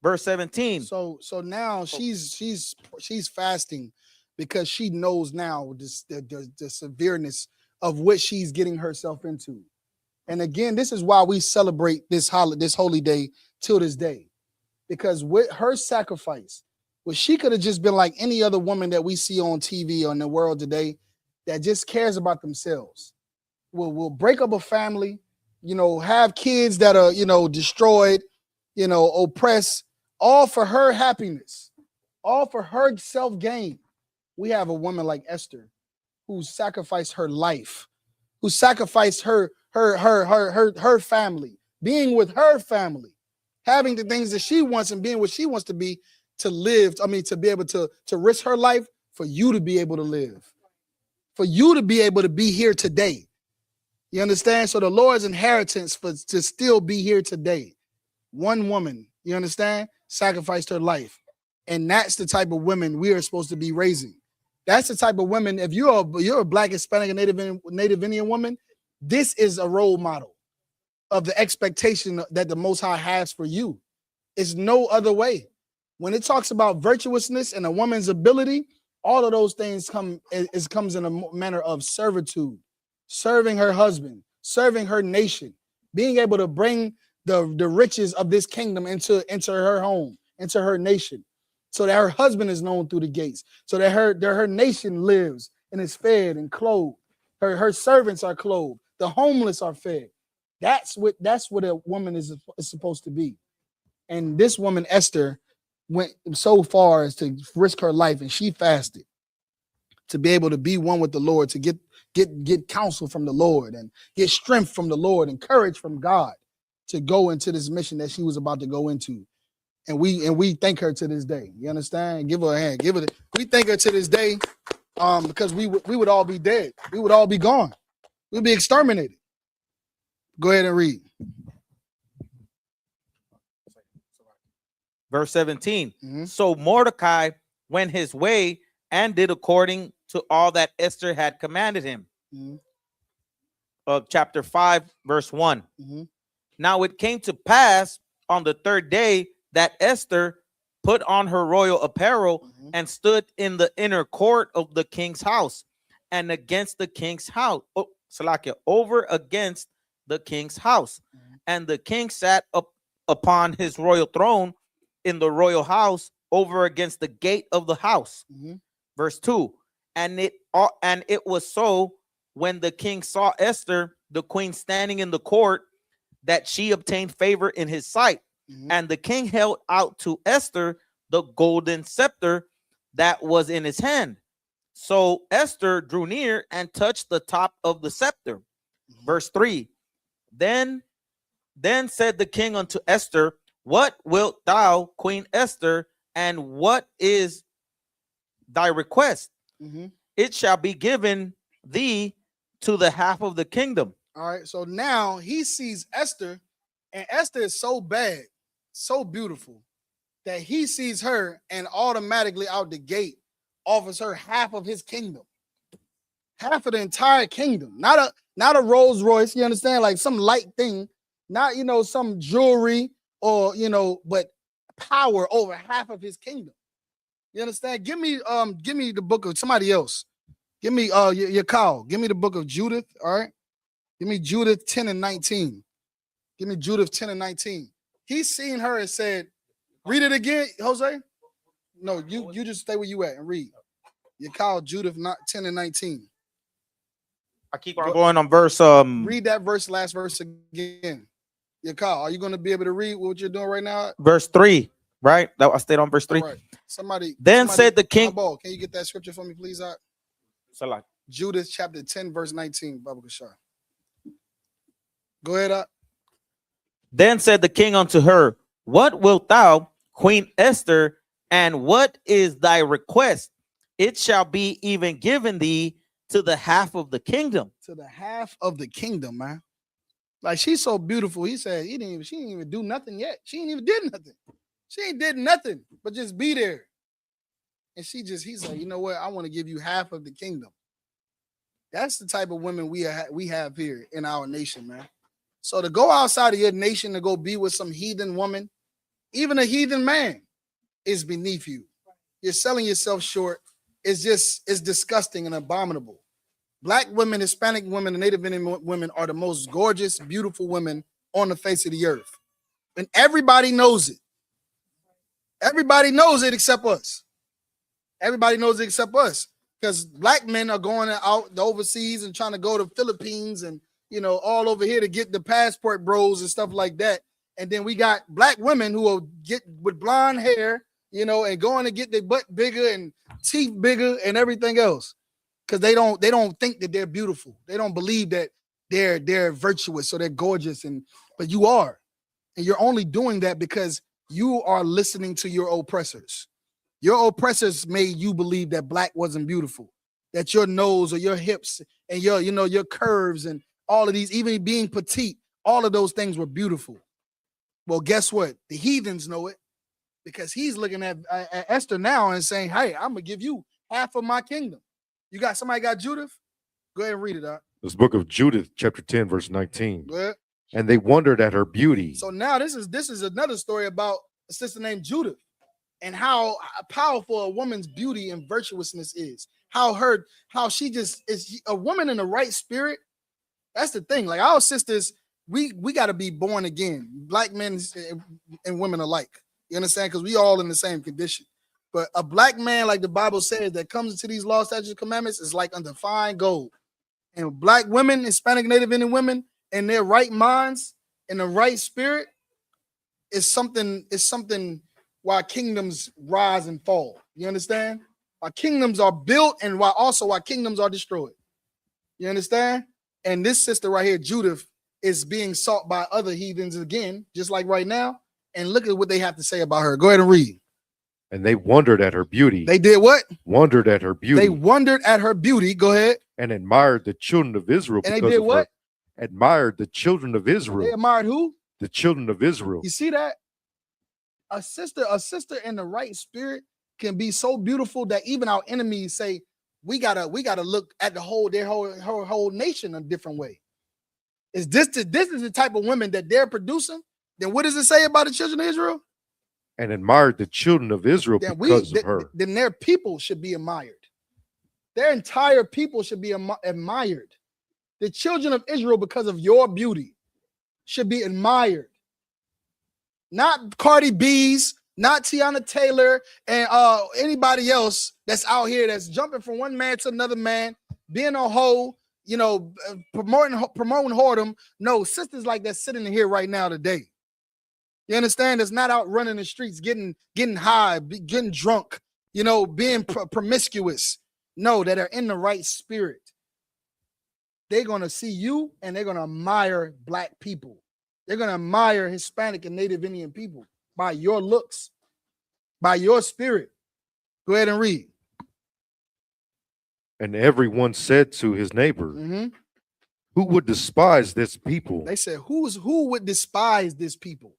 Verse 17. So now she's fasting because she knows now the severeness of what she's getting herself into. And again, this is why we celebrate this holy day till this day, because with her sacrifice, well, she could have just been like any other woman that we see on TV or in the world today that just cares about themselves. Will break up a family, have kids that are, destroyed, oppressed, all for her happiness, all for her self-gain. We have a woman like Esther who sacrificed her life, who sacrificed her family, being with her family, having the things that she wants and being what she wants to be, to live. I mean, to be able to risk her life for you to be able to live, for you to be able to be here today. You understand? So the Lord's inheritance to still be here today. One woman, you understand, sacrificed her life. And that's the type of women we are supposed to be raising. That's the type of women, if you're a Black, Hispanic, and Native Indian woman, this is a role model of the expectation that the Most High has for you. It's no other way. When it talks about virtuousness and a woman's ability, all of those things comes in a manner of servitude, serving her husband, serving her nation, being able to bring the riches of this kingdom into her home, into her nation, so that her husband is known through the gates, so that her nation lives and is fed and clothed. Her servants are clothed. The homeless are fed. That's what a woman is supposed to be. And this woman, Esther, went so far as to risk her life, and she fasted to be able to be one with the Lord, to get counsel from the Lord and get strength from the Lord and courage from God to go into this mission that she was about to go into. And we thank her to this day. You understand? Give her a hand. We thank her to this day, because we would all be dead. We would all be gone. We'd be exterminated. Go ahead and read. Verse 17. Mm-hmm. So Mordecai went his way and did according to all that Esther had commanded him. Mm-hmm. Of chapter 5, verse 1. Mm-hmm. Now it came to pass on the 3rd day that Esther put on her royal apparel, Mm-hmm. and stood in the inner court of the king's house, and against the king's house, over against the king's house. Mm-hmm. And the king sat up upon his royal throne in the royal house, over against the gate of the house. Mm-hmm. Verse 2. And it was so, when the king saw Esther, the queen, standing in the court, that she obtained favor in his sight. Mm-hmm. And the king held out to Esther the golden scepter that was in his hand. So Esther drew near and touched the top of the scepter. Mm-hmm. Verse 3. Then said the king unto Esther, what wilt thou, Queen Esther, and what is thy request? Mm-hmm. It shall be given thee to the half of the kingdom. All right. So now he sees Esther, and Esther is so bad, so beautiful, that he sees her and automatically out the gate offers her half of his kingdom. Half of the entire kingdom. Not a Rolls Royce, you understand? Like some light thing, not some jewelry or but power over half of his kingdom. You understand? Give me the book of somebody else. Give me your call. Give me the book of Judith. All right. Give me Judith 10 and 19. Give me Judith 10 and 19. He's seen her and said, read it again, Jose. No, you just stay where you at and read. You call Judith 10 and 19. I keep on going on verse. Read that last verse again. Your call. Are you going to be able to read what you're doing right now? Verse 3, right? I stayed on verse 3. All right. Somebody Said the king. Can you get that scripture for me, please? Judith chapter 10, verse 19. Baba Kashar. Go ahead. Then said the king unto her, what wilt thou, Queen Esther, and what is thy request? It shall be even given thee to the half of the kingdom. To the half of the kingdom, man. Like, she's so beautiful. He said she didn't even do nothing yet. She ain't even did nothing. She ain't did nothing but just be there. And he's like, you know what? I want to give you half of the kingdom. That's the type of women we have here in our nation, man. So to go outside of your nation to go be with some heathen woman, even a heathen man, is beneath you. You're selling yourself short. It's disgusting and abominable. Black women, Hispanic women, and Native Indian women are the most gorgeous, beautiful women on the face of the earth. And everybody knows it. Everybody knows it except us. Everybody knows it except us. Because black men are going out overseas and trying to go to Philippines and all over here to get the passport bros and stuff like that. And then we got black women who will get with blonde hair, and going to get their butt bigger and teeth bigger and everything else. Because they don't think that they're beautiful. They don't believe that they're virtuous or they're gorgeous. But you are. And you're only doing that because you are listening to your oppressors. Your oppressors made you believe that black wasn't beautiful, that your nose or your hips and your curves and all of these, even being petite, all of those things were beautiful. Well, guess what? The heathens know it because he's looking at Esther now and saying, hey, I'm going to give you half of my kingdom. Somebody got Judith? Go ahead and read it out. This book of Judith, chapter 10, verse 19. Go ahead. And they wondered at her beauty. So now this is another story about a sister named Judith and how powerful a woman's beauty and virtuousness is. How she just is a woman in the right spirit. That's the thing. Like our sisters, we got to be born again, black men and women alike. You understand? Because we all in the same condition. But a black man, like the Bible says, that comes into these laws, statutes, and commandments is like under fine gold. And black women, Hispanic, Native Indian women, in their right minds, in the right spirit, is something why kingdoms rise and fall. You understand? Why kingdoms are built and why kingdoms are destroyed. You understand? And this sister right here, Judith, is being sought by other heathens again, just like right now. And look at what they have to say about her. Go ahead and read. And they wondered at her beauty. They did what? Wondered at her beauty. They wondered at her beauty. Go ahead. And admired the children of Israel. And they did what? Admired the children of Israel. They admired who? The children of Israel. You see that? A sister in the right spirit can be so beautiful that even our enemies say, we gotta look at their whole nation a different way. Is this the type of women that they're producing? Then what does it say about the children of Israel? And admired the children of Israel because of her. Then their people should be admired. Their entire people should be admired. The children of Israel, because of your beauty, should be admired. Not Cardi B's, not Tiana Taylor, and anybody else that's out here that's jumping from one man to another man, being a hoe, promoting whoredom. No, sisters like that sitting here right now today. You understand? That's not out running the streets, getting high, getting drunk, being promiscuous. No, that are in the right spirit. They're going to see you and they're going to admire black people. They're going to admire Hispanic and Native Indian people by your looks, by your spirit. Go ahead and read. And everyone said to his neighbor, who would despise this people? They said, who would despise this people?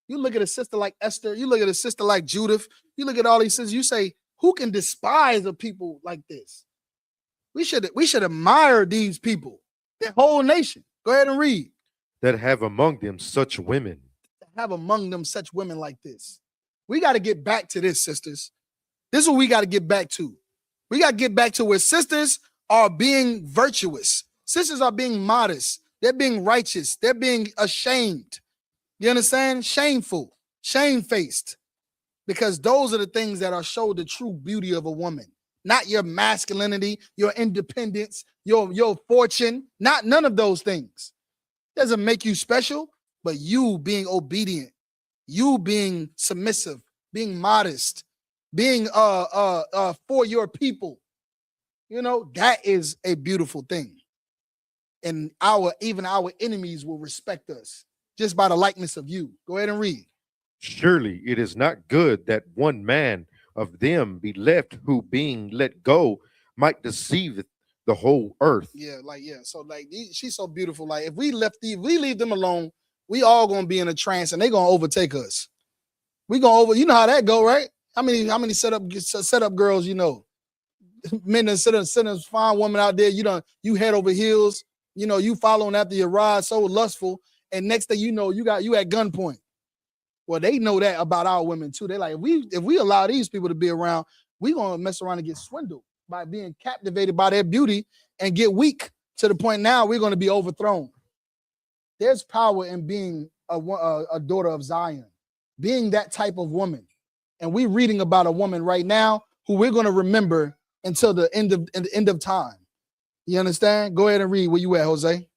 You look at a sister like Esther, you look at a sister like Judith, you look at all these sisters, you say, who can despise a people like this? We should admire these people, the whole nation. Go ahead and read. That have among them such women. Have among them such women like this. We got to get back to this, sisters. This is what we got to get back to. We got to get back to where sisters are being virtuous. Sisters are being modest. They're being righteous. They're being ashamed. You understand? Shameful, shamefaced. Because those are the things that are show the true beauty of a woman. Not your masculinity, your independence, your fortune. Not none of those things. Doesn't make you special, but you being obedient, you being submissive, being modest, being for your people. You know, that is a beautiful thing. And even our enemies will respect us just by the likeness of you. Go ahead and read. Surely it is not good that one man of them be left, who being let go might deceive the whole earth. Yeah. So she's so beautiful. Like if we leave them alone, we all gonna be in a trance and they gonna overtake us. We gonna you know how that go, right? How many set up girls you know? Men that send a fine woman out there, you head over heels, you following after your ride, so lustful, and next thing you know, you at gunpoint. Well, they know that about our women too. They're like, if we allow these people to be around, we gonna mess around and get swindled by being captivated by their beauty and get weak to the point now we're gonna be overthrown. There's power in being a daughter of Zion, being that type of woman. And we're reading about a woman right now who we're going to remember until the end of time. You understand? Go ahead and read where you at, Jose.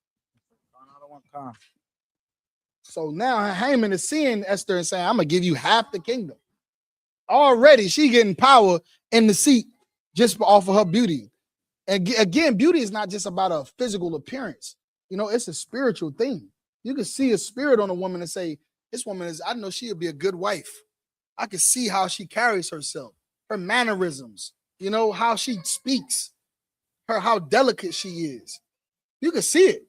So now Haman is seeing Esther and saying, I'm going to give you half the kingdom. Already she getting power in the seat just off of her beauty. And again, beauty is not just about a physical appearance. It's a spiritual thing. You can see a spirit on a woman and say, this woman I know she'll be a good wife. I can see how she carries herself, her mannerisms, how she speaks, how delicate she is. You can see it.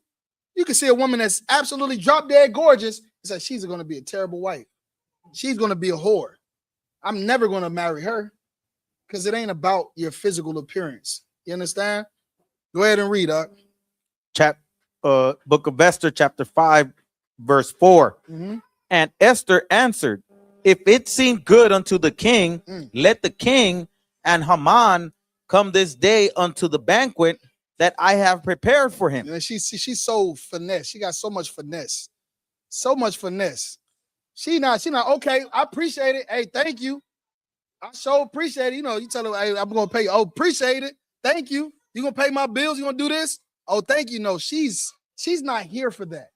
You can see a woman that's absolutely drop dead gorgeous. It's like, she's going to be a terrible wife. She's going to be a whore. I'm never going to marry her because it ain't about your physical appearance. You understand? Go ahead and read, Doc. Book of Esther, chapter 5, verse 4. Mm-hmm. And Esther answered, if it seem good unto the king, let the king and Haman come this day unto the banquet that I have prepared for him. And she's so finesse. She got so much finesse. So much finesse. She not okay. I appreciate it. Hey, thank you. I so appreciate it. You tell her, hey, I'm gonna pay you. Oh, appreciate it. Thank you. You gonna pay my bills? You gonna do this? Oh, thank you. No, she's not here for that.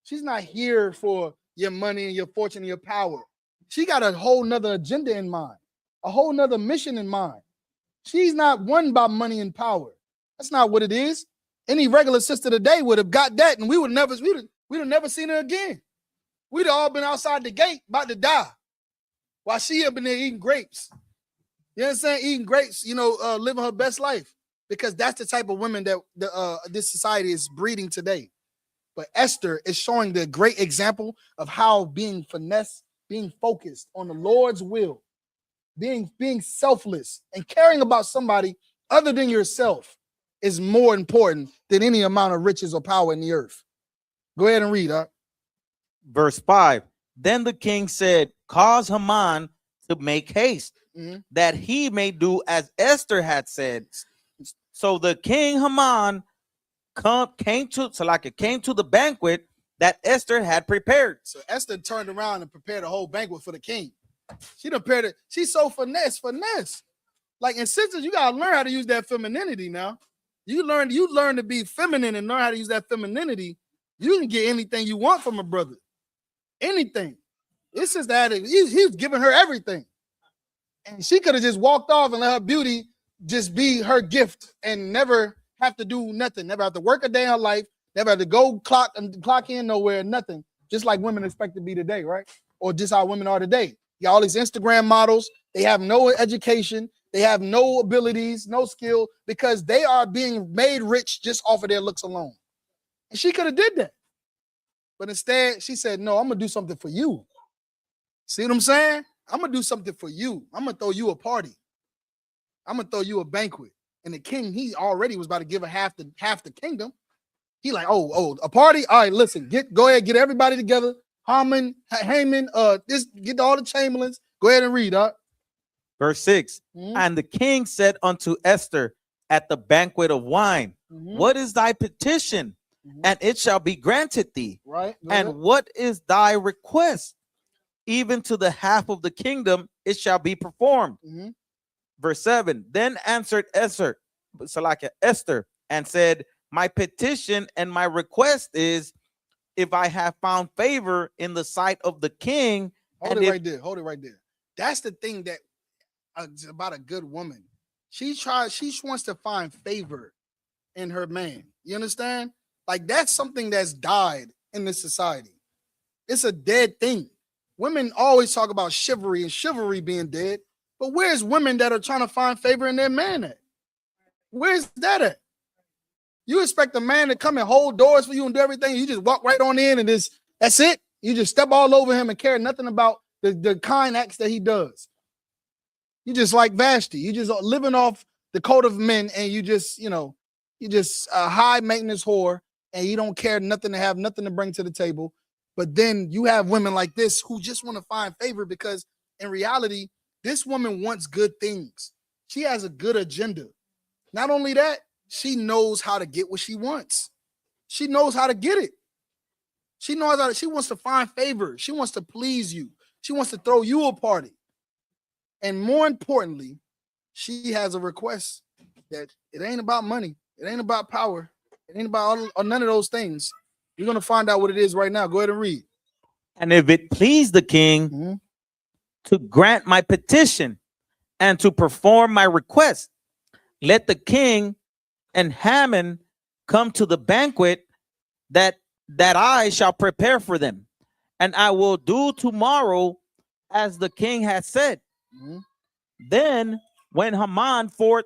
She's not here for your money and your fortune and your power. She got a whole nother agenda in mind, a whole nother mission in mind. She's not won by money and power. That's not what it is. Any regular sister today would have got that, and we'd have never seen her again. We'd have all been outside the gate about to die while she up in there eating grapes. You know what I'm saying? Eating grapes, living her best life, because that's the type of women that this society is breeding today. But Esther is showing the great example of how being finesse, being focused on the Lord's will, being selfless and caring about somebody other than yourself is more important than any amount of riches or power in the earth. Go ahead and read, Verse 5. Then the king said, cause Haman to make haste, that he may do as Esther had said. So the king Haman came to the banquet that Esther had prepared. So Esther turned around and prepared a whole banquet for the king. She prepared it. She's so finesse. Like, in sisters, you gotta learn how to use that femininity now. You learn to be feminine and learn how to use that femininity. You can get anything you want from a brother. Anything. It's just that he's giving her everything. And she could have just walked off and let her beauty just be her gift and never have to do nothing, never have to work a day in her life, never have to go clock in nowhere, nothing. Just like women expect to be today, right? Or just how women are today. You got all these Instagram models, they have no education, they have no abilities, no skill, because they are being made rich just off of their looks alone. And she could have did that. But instead, she said, no, I'm going to do something for you. See what I'm saying? I'm going to do something for you. I'm going to throw you a party. I'm going to throw you a banquet. And the king, he already was about to give her half the kingdom. He like, oh, a party? All right, listen, go ahead, get everybody together. Haman, get all the chamberlains. Go ahead and read, Verse 6. Mhm. And the king said unto Esther at the banquet of wine, Mhm. what is thy petition? Mhm. And it shall be granted thee. Right. Go And ahead. what is thy request? Even to the half of the kingdom it shall be performed. Mhm. Verse 7. Then answered Esther and said, my petition and my request is, if I have found favor in the sight of the king. Hold and it if- right there. Hold it right there. That's the thing that about a good woman. She wants to find favor in her man. You understand? Like that's something that's died in this society. It's a dead thing. Women always talk about chivalry and chivalry being dead, but where's women that are trying to find favor in their man at? Where's that at? You expect a man to come and hold doors for you and do everything. You just walk right on in and that's it. You just step all over him and care nothing about the kind acts that he does. You just like Vashti. You just living off the coat of men, and you just a high maintenance whore, and you don't care nothing to have nothing to bring to the table. But then you have women like this who just want to find favor because in reality, this woman wants good things. She has a good agenda. Not only that, she knows how to get what she wants. She knows how to get it. She wants to find favor. She wants to please you. She wants to throw you a party. And more importantly, she has a request that it ain't about money. It ain't about power. It ain't about or none of those things. You're going to find out what it is right now. Go ahead and read. And if it please the king Mhm. to grant my petition and to perform my request, let the king and Haman come to the banquet that I shall prepare for them. And I will do tomorrow as the king has said. Mhm. Then when Haman forth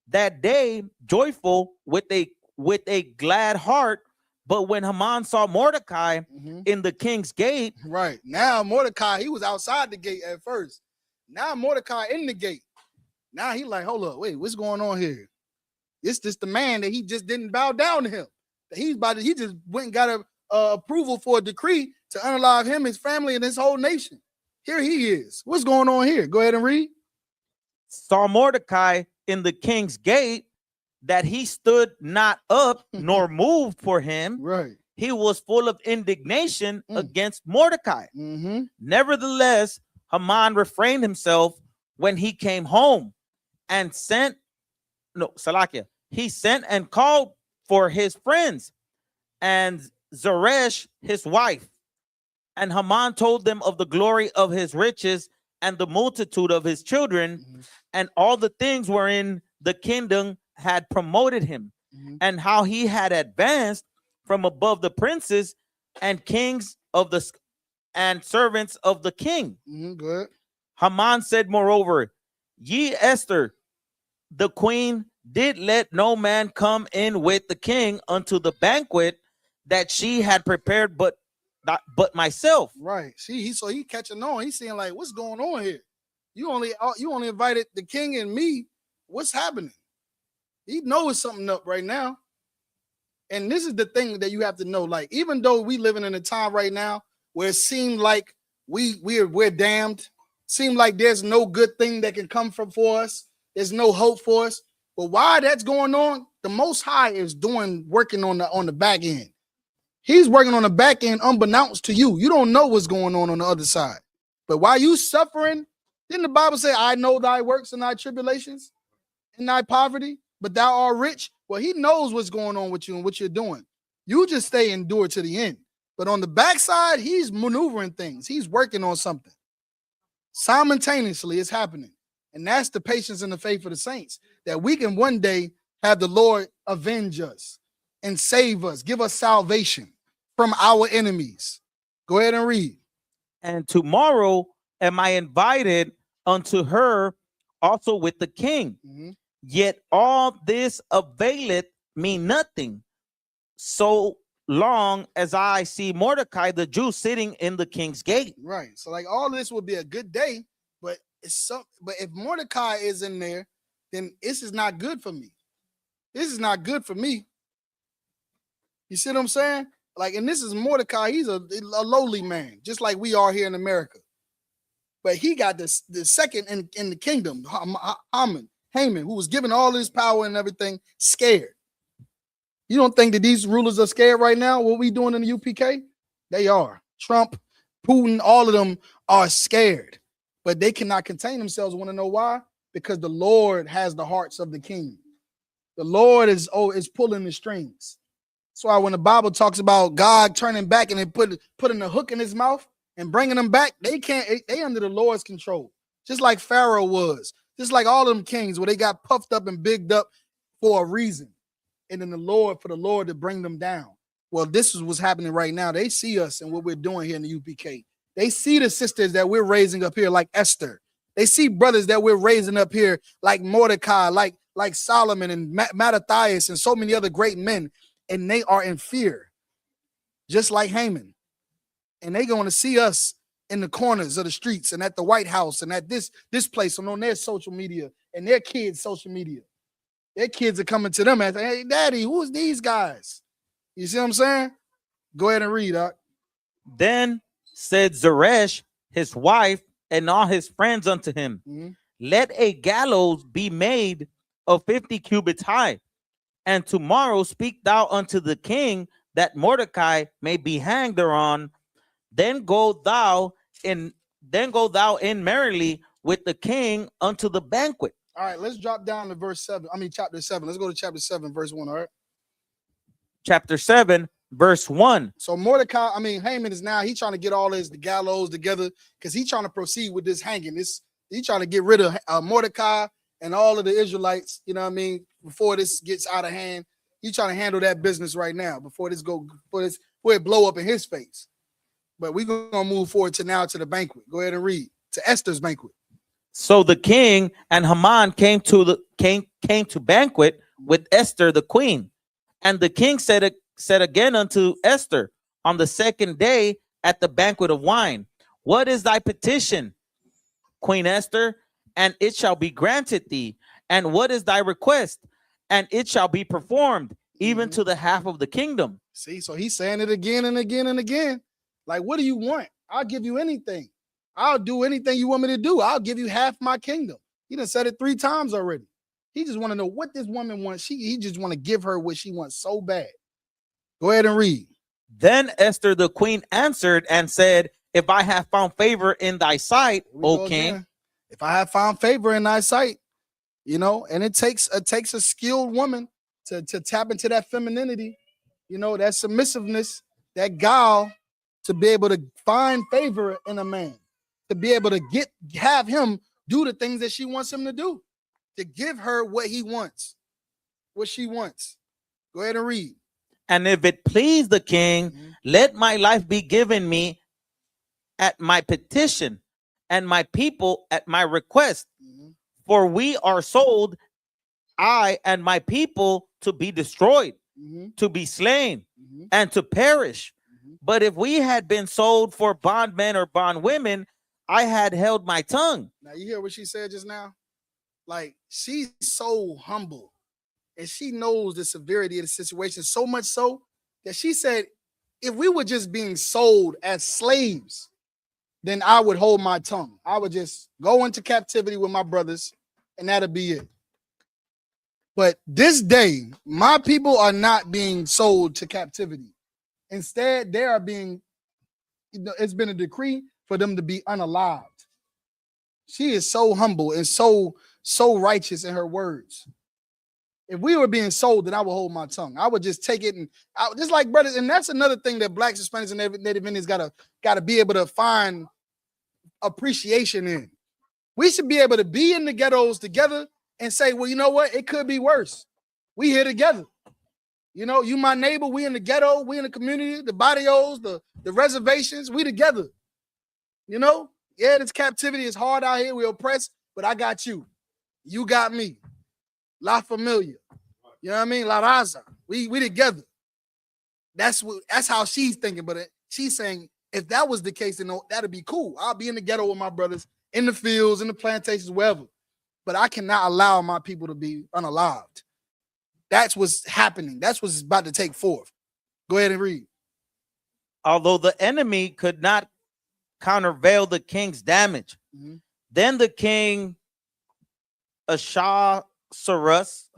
that day joyful with a glad heart, but when Haman saw Mordecai Mhm. in the king's gate, Right. Now Mordecai, he was outside the gate at first. Now Mordecai in the gate. Now he like, hold up, wait, what's going on here? It's just the man that he just didn't bow down to him. That he just went and got a approval for a decree to unalive him, his family, and his whole nation. Here he is. What's going on here? Go ahead and read. saw Mordecai in the king's gate, that he stood not up nor moved for him. Right. He was full of indignation Mm. against Mordecai. Mm-hmm. Nevertheless, Haman refrained himself when he came home and he sent and called for his friends and Zeresh, his wife. And Haman told them of the glory of his riches and the multitude of his children, Mm-hmm. and all the things wherein the kingdom had promoted him, Mm-hmm. and how he had advanced from above the princes and kings of the and servants of the king. Mm-hmm. Good. Haman said, moreover, ye Esther, the queen, did let no man come in with the king unto the banquet that she had prepared, but myself. Right. See, he catching on. He's saying like, what's going on here? You only invited the king and me. What's happening? He knows something up right now. And this is the thing that you have to know. Like, even though we living in a time right now where it seems like we're damned, seems like there's no good thing that can come from for us. There's no hope for us. But while that's going on, the Most High is working on the back end. He's working on the back end unbeknownst to you. You don't know what's going on the other side. But while you suffering, didn't the Bible say, I know thy works and thy tribulations and thy poverty, but thou art rich? Well, he knows what's going on with you and what you're doing. You just stay endured to the end. But on the backside, he's maneuvering things. He's working on something. Simultaneously, it's happening. And that's the patience and the faith of the saints, that we can one day have the Lord avenge us and save us, give us salvation from our enemies. Go ahead and read. And tomorrow am I invited unto her also with the king. Mm-hmm. Yet all this availeth me nothing, so long as I see Mordecai the Jew sitting in the king's gate. Right. So like all this would be a good day, but but if Mordecai is in there, then this is not good for me. This is not good for me. You see what I'm saying? Like, and this is Mordecai. He's a lowly man, just like we are here in America. But he got the second in the kingdom, Haman, who was given all this power and everything, scared. You don't think that these rulers are scared right now? What we doing in the UPK? They are. Trump, Putin, all of them are scared. But they cannot contain themselves. Want to know why? Because the Lord has the hearts of the king. The Lord is pulling the strings. That's why when the Bible talks about God turning back and then putting a hook in his mouth and bringing them back, they under the Lord's control. Just like Pharaoh was. Just like all of them kings where they got puffed up and bigged up for a reason. And then for the Lord to bring them down. Well, this is what's happening right now. They see us and what we're doing here in the UPK. They see the sisters that we're raising up here like Esther. They see brothers that we're raising up here like Mordecai, like Solomon and Mattathias and so many other great men. And they are in fear, just like Haman. And they're going to see us in the corners of the streets and at the White House and at this place and on their social media and their kids' social media. Their kids are coming to them and saying, hey, Daddy, who's these guys? You see what I'm saying? Go ahead and read, Doc. Then said Zeresh, his wife, and all his friends unto him, let a gallows be made of 50 cubits high. And tomorrow speak thou unto the king that Mordecai may be hanged thereon. Then go thou in merrily with the king unto the banquet. All right, let's drop down to chapter 7. Let's go to chapter 7, verse 1. All right. Chapter 7, verse 1. So Haman is now, he's trying to get all the gallows together because he's trying to proceed with this hanging. He's trying to get rid of Mordecai and all of the Israelites, you know what I mean, before this gets out of hand. He's trying to handle that business right now before it blow up in his face. But we're going to move forward to the banquet. Go ahead and read. To Esther's banquet. So the king and Haman came to banquet with Esther the queen. And the king said again unto Esther on the second day at the banquet of wine, what is thy petition, Queen Esther? And it shall be granted thee. And what is thy request? And it shall be performed, even to the half of the kingdom. See, so he's saying it again and again and again. Like, what do you want? I'll give you anything. I'll do anything you want me to do. I'll give you half my kingdom. He done said it 3 times already. He just want to know what this woman wants. He just want to give her what she wants so bad. Go ahead and read. Then Esther the queen answered and said, if I have found favor in thy sight, O king. Again. If I have found favor in thy sight, and it takes a skilled woman to tap into that femininity, that submissiveness, that guile, to be able to find favor in a man, to be able to have him do the things that she wants him to do, to give her what he wants, what she wants. Go ahead and read. And if it please the king, let my life be given me at my petition, and my people at my request. For we are sold, I and my people, to be destroyed, to be slain, and to perish. But if we had been sold for bondmen or bondwomen, I had held my tongue. Now you hear what she said just now? Like, she's so humble and she knows the severity of the situation, so much so that she said, if we were just being sold as slaves, then I would hold my tongue. I would just go into captivity with my brothers and that'll be it. But this day, my people are not being sold to captivity. Instead, they are being, it's been a decree for them to be unalived. She is so humble and so righteous in her words. If we were being sold, then I would hold my tongue. I would just take it and just like brothers. And that's another thing that Blacks, Hispanics, and Native Indians gotta be able to find appreciation in. We should be able to be in the ghettos together and say, well, you know what? It could be worse. We here together. You my neighbor. We in the ghetto. We in the community. The barrios, the reservations. We together. Yeah, this captivity is hard out here. We oppressed, but I got you. You got me. La familia. You know what I mean? La raza. We together. That's how she's thinking. But she's saying if that was the case, then that'd be cool. I'll be in the ghetto with my brothers, in the fields, in the plantations, wherever. But I cannot allow my people to be unalived. That's what's happening. That's what's about to take forth. Go ahead and read. Although the enemy could not countervail the king's damage, then the king Ahasuerus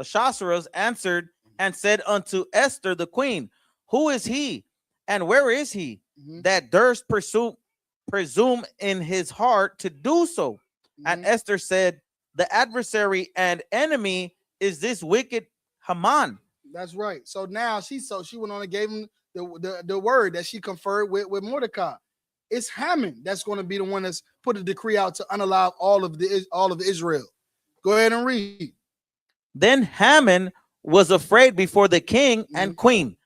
answered and said unto Esther the queen, who is he, and where is he that durst presume in his heart to do so? And Esther said, the adversary and enemy is this wicked Haman. That's right. So now she went on and gave him the word that she conferred with Mordecai. It's Haman that's going to be the one that's put a decree out to unalive all of Israel. Go ahead and read. Then Haman was afraid before the king and queen.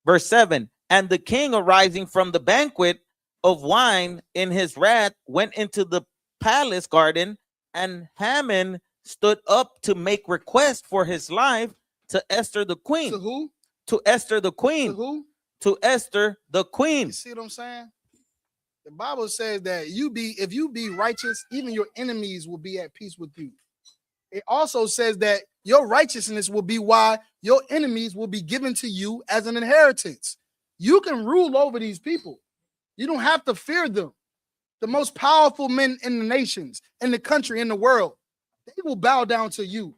Verse 7, and the king, arising from the banquet of wine in his wrath, went into the palace garden, and Haman stood up to make request for his life to Esther the queen. To who? To Esther the queen. To who? To Esther the queen. You see what I'm saying? The Bible says that if you be righteous, even your enemies will be at peace with you. It also says that your righteousness will be why your enemies will be given to you as an inheritance. You can rule over these people. You don't have to fear them. The most powerful men in the nations, in the country, in the world, they will bow down to you.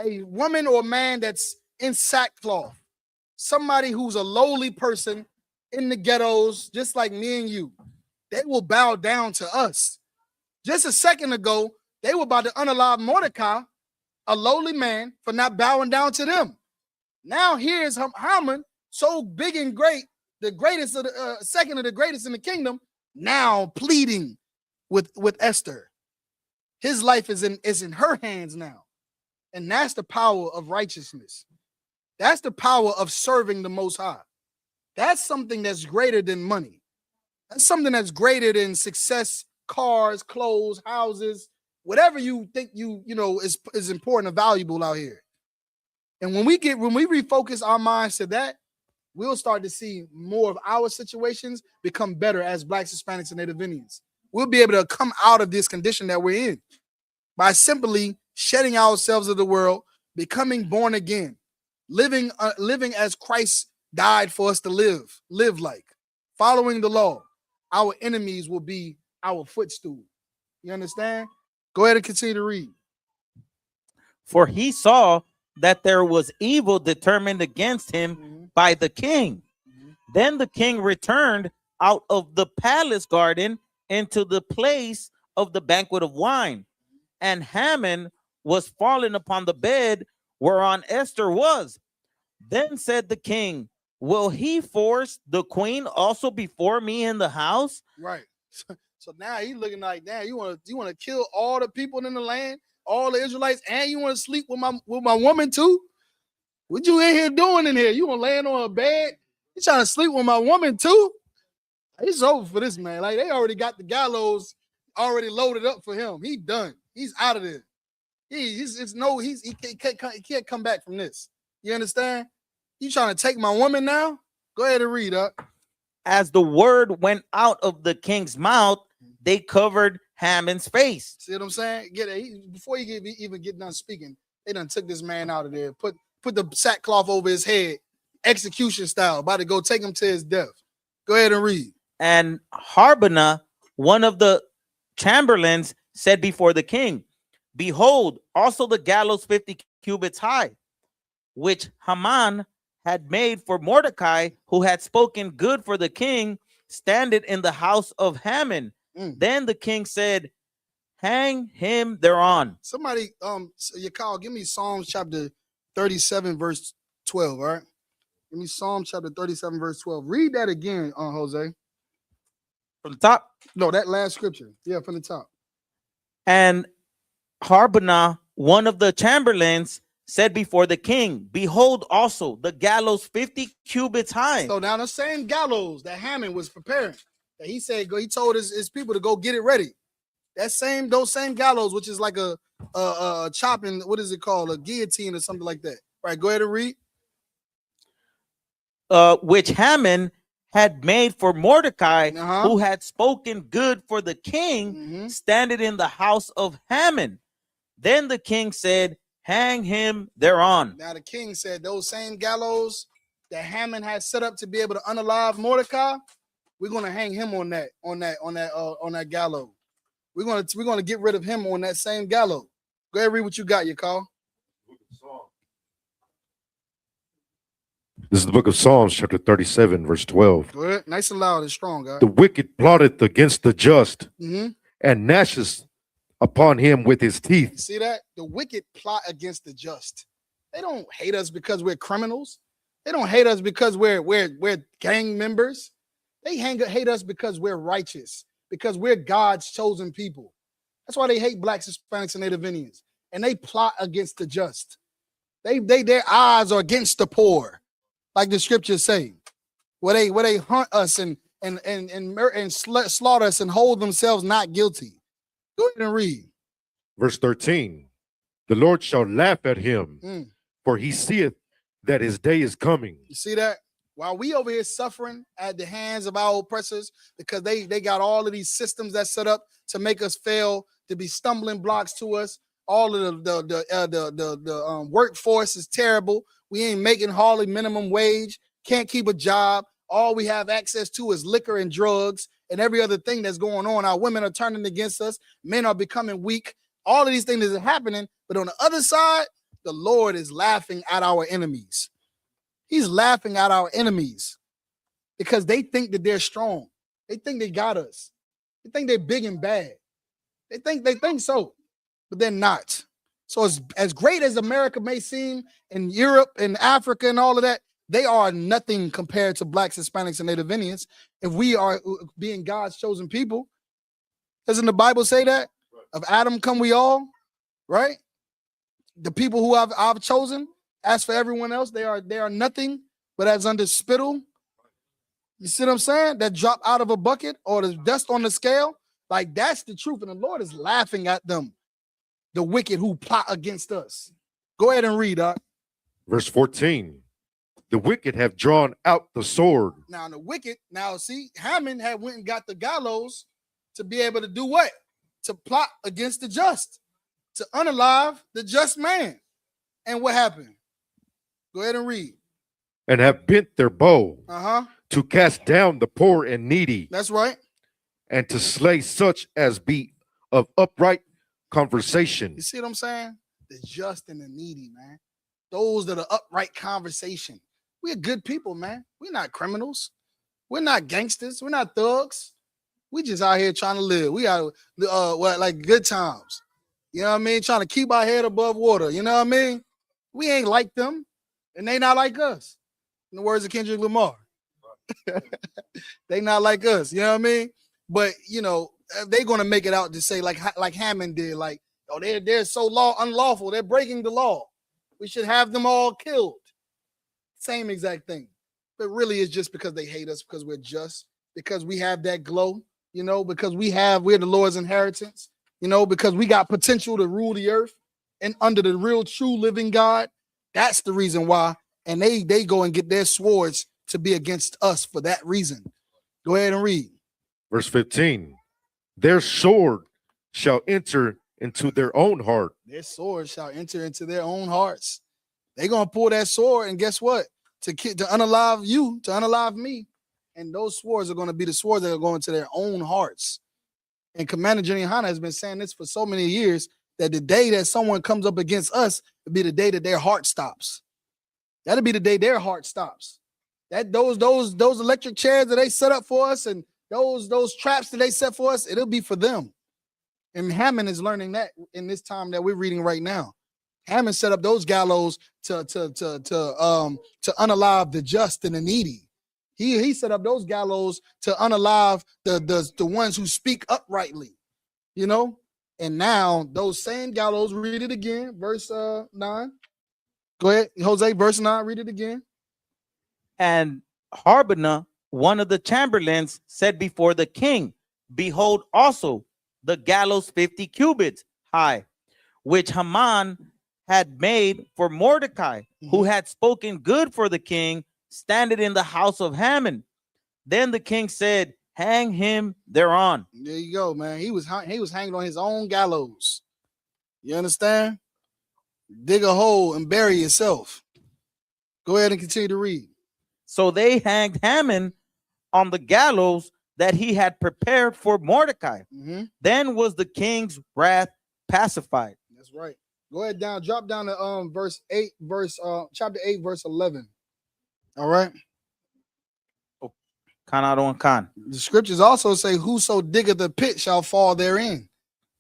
A woman or man that's in sackcloth, somebody who's a lowly person in the ghettos, just like me and you, they will bow down to us. Just a second ago, they were about to unalive Mordecai, a lowly man, for not bowing down to them. Now here's Haman, so big and great, the greatest of the second of the greatest in the kingdom, now pleading with Esther. His life is in her hands now. And that's the power of righteousness. That's the power of serving the Most High. That's something that's greater than money. That's something that's greater than success, cars, clothes, houses, whatever you think is important or valuable out here. And when we refocus our minds to that, we'll start to see more of our situations become better as Blacks, Hispanics, and Native Indians. We'll be able to come out of this condition that we're in by simply shedding ourselves of the world, becoming born again, living as Christ died for us to live like, following the law. Our enemies will be our footstool. You understand? Go ahead and continue to read. For he saw that there was evil determined against him by the king. Then the king returned out of the palace garden into the place of the banquet of wine. And Haman was fallen upon the bed whereon Esther was. Then said the king, will he force the queen also before me in the house? Right. So now he's looking like, damn, you want to kill all the people in the land, all the Israelites, and you want to sleep with my woman too? What you in here doing in here? You want to land on a bed? You trying to sleep with my woman too? It's over for this man. Like, they already got the gallows already loaded up for him. He done. He's out of there. He can't come back from this. You understand? You trying to take my woman now? Go ahead and read up. As the word went out of the king's mouth, they covered Haman's face. See what I'm saying? Before you even get done speaking, they done took this man out of there, put the sackcloth over his head, execution style, about to go take him to his death. Go ahead and read. And Harbonah, one of the chamberlains, said before the king, behold, also the gallows 50 cubits high, which Haman had made for Mordecai, who had spoken good for the king, standeth in the house of Haman. Then the king said, hang him thereon. Somebody, Yakal, give me Psalms chapter 37, verse 12, all right? Give me Psalm chapter 37, verse 12. Read that again, Jose. From the top? No, that last scripture. Yeah, from the top. And Harbonah, one of the chamberlains, said before the king, behold also the gallows 50 cubits high. So now the same gallows that Haman was preparing, that he said, he told his people to go get it ready. Those same gallows, which is like a chopping, what is it called? A guillotine or something like that. Right, go ahead and read. which Haman had made for Mordecai, Uh-huh. who had spoken good for the king, Mhm. standing in the house of Haman. Then the king said, hang him thereon. Now the king said those same gallows that Haman had set up to be able to unalive Mordecai, we're gonna hang him on that gallows. We're gonna get rid of him on that same gallows. Go ahead, read what you got, your call. This is the book of Psalms, chapter 37, verse 12. Go ahead. Nice and loud and strong, guys. The wicked plotteth against the just, Mm-hmm. and gnasheth upon him with his teeth. See that? The wicked plot against the just. They don't hate us because we're criminals. They don't hate us because we're gang members. They hate us because we're righteous, because we're God's chosen people. That's why they hate blacks, Hispanics, and Native Indians. And they plot against the just. Their eyes are against the poor, like the scriptures say. Where they hunt us and slaughter us and hold themselves not guilty. Go ahead and read. Verse 13. The Lord shall laugh at him, for he seeth that his day is coming. You see that? While we over here suffering at the hands of our oppressors, because they got all of these systems that set up to make us fail, to be stumbling blocks to us. All of the workforce is terrible. We ain't making hardly minimum wage. Can't keep a job. All we have access to is liquor and drugs and every other thing that's going on. Our women are turning against us. Men are becoming weak. All of these things are happening. But on the other side, the Lord is laughing at our enemies. He's laughing at our enemies because they think that they're strong. They think they got us. They think they're big and bad. They think so, but they're not. So as great as America may seem in Europe and Africa and all of that, they are nothing compared to blacks, Hispanics, and Native Indians. If we are being God's chosen people, doesn't the Bible say that? Of Adam come we all, right? The people who I've chosen. As for everyone else, they are nothing but as under spittle. You see what I'm saying? That drop out of a bucket or the dust on the scale. Like that's the truth. And the Lord is laughing at them, the wicked who plot against us. Go ahead and read, Doc. Verse 14. The wicked have drawn out the sword. Now the wicked, see, Haman had went and got the gallows to be able to do what? To plot against the just, to unalive the just man. And what happened? Go ahead and read. And have bent their bow Uh-huh. to cast down the poor and needy, That's right. and to slay such as be of upright conversation. You see what I'm saying? The just and the needy, man. Those that are upright conversation. We're good people, man. We're not criminals. We're not gangsters. We're not thugs. We just out here trying to live. We are like good times. You know what I mean? Trying to keep our head above water. You know what I mean? We ain't like them, and they not like us. In the words of Kendrick Lamar. They not like us. You know what I mean? But you know, they're gonna make it out to say like Hammond did, like, oh, they're so unlawful. They're breaking the law. We should have them all killed. Same exact thing. But really, it's just because they hate us, because we're just, because we have that glow, you know, because we're the Lord's inheritance, you know, because we got potential to rule the earth and under the real true living God. That's the reason why. And they go and get their swords to be against us for that reason. Go ahead and read. Verse 15. Their sword shall enter into their own heart. Their sword shall enter into their own hearts. They're going to pull that sword, and guess what? To unalive you, to unalive me. And those swords are going to be the swords that are going to their own hearts. And Commander General Hanna has been saying this for so many years, that the day that someone comes up against us will be the day that their heart stops. That'll be the day their heart stops. That those electric chairs that they set up for us, and those traps that they set for us, it'll be for them. And Hammond is learning that in this time that we're reading right now. Hammond set up those gallows to unalive the just and the needy. He set up those gallows to unalive the ones who speak uprightly, you know. And now those same gallows, read it again, verse 9. Go ahead, Jose, verse 9, read it again. And Harbonah, one of the chamberlains, said before the king, behold also the gallows 50 cubits high, which Haman had made for Mordecai, who had spoken good for the king, standeth in the house of Haman. Then the king said, hang him thereon. There you go, man. He was hanging on his own gallows. You understand? Dig a hole and bury yourself. Go ahead and continue to read. So they hanged Haman on the gallows that he had prepared for Mordecai. Mm-hmm. Then was the king's wrath pacified. That's right. Go ahead down. Drop down to chapter 8, verse 11. All right. Khan. The scriptures also say, whoso diggeth the pit shall fall therein.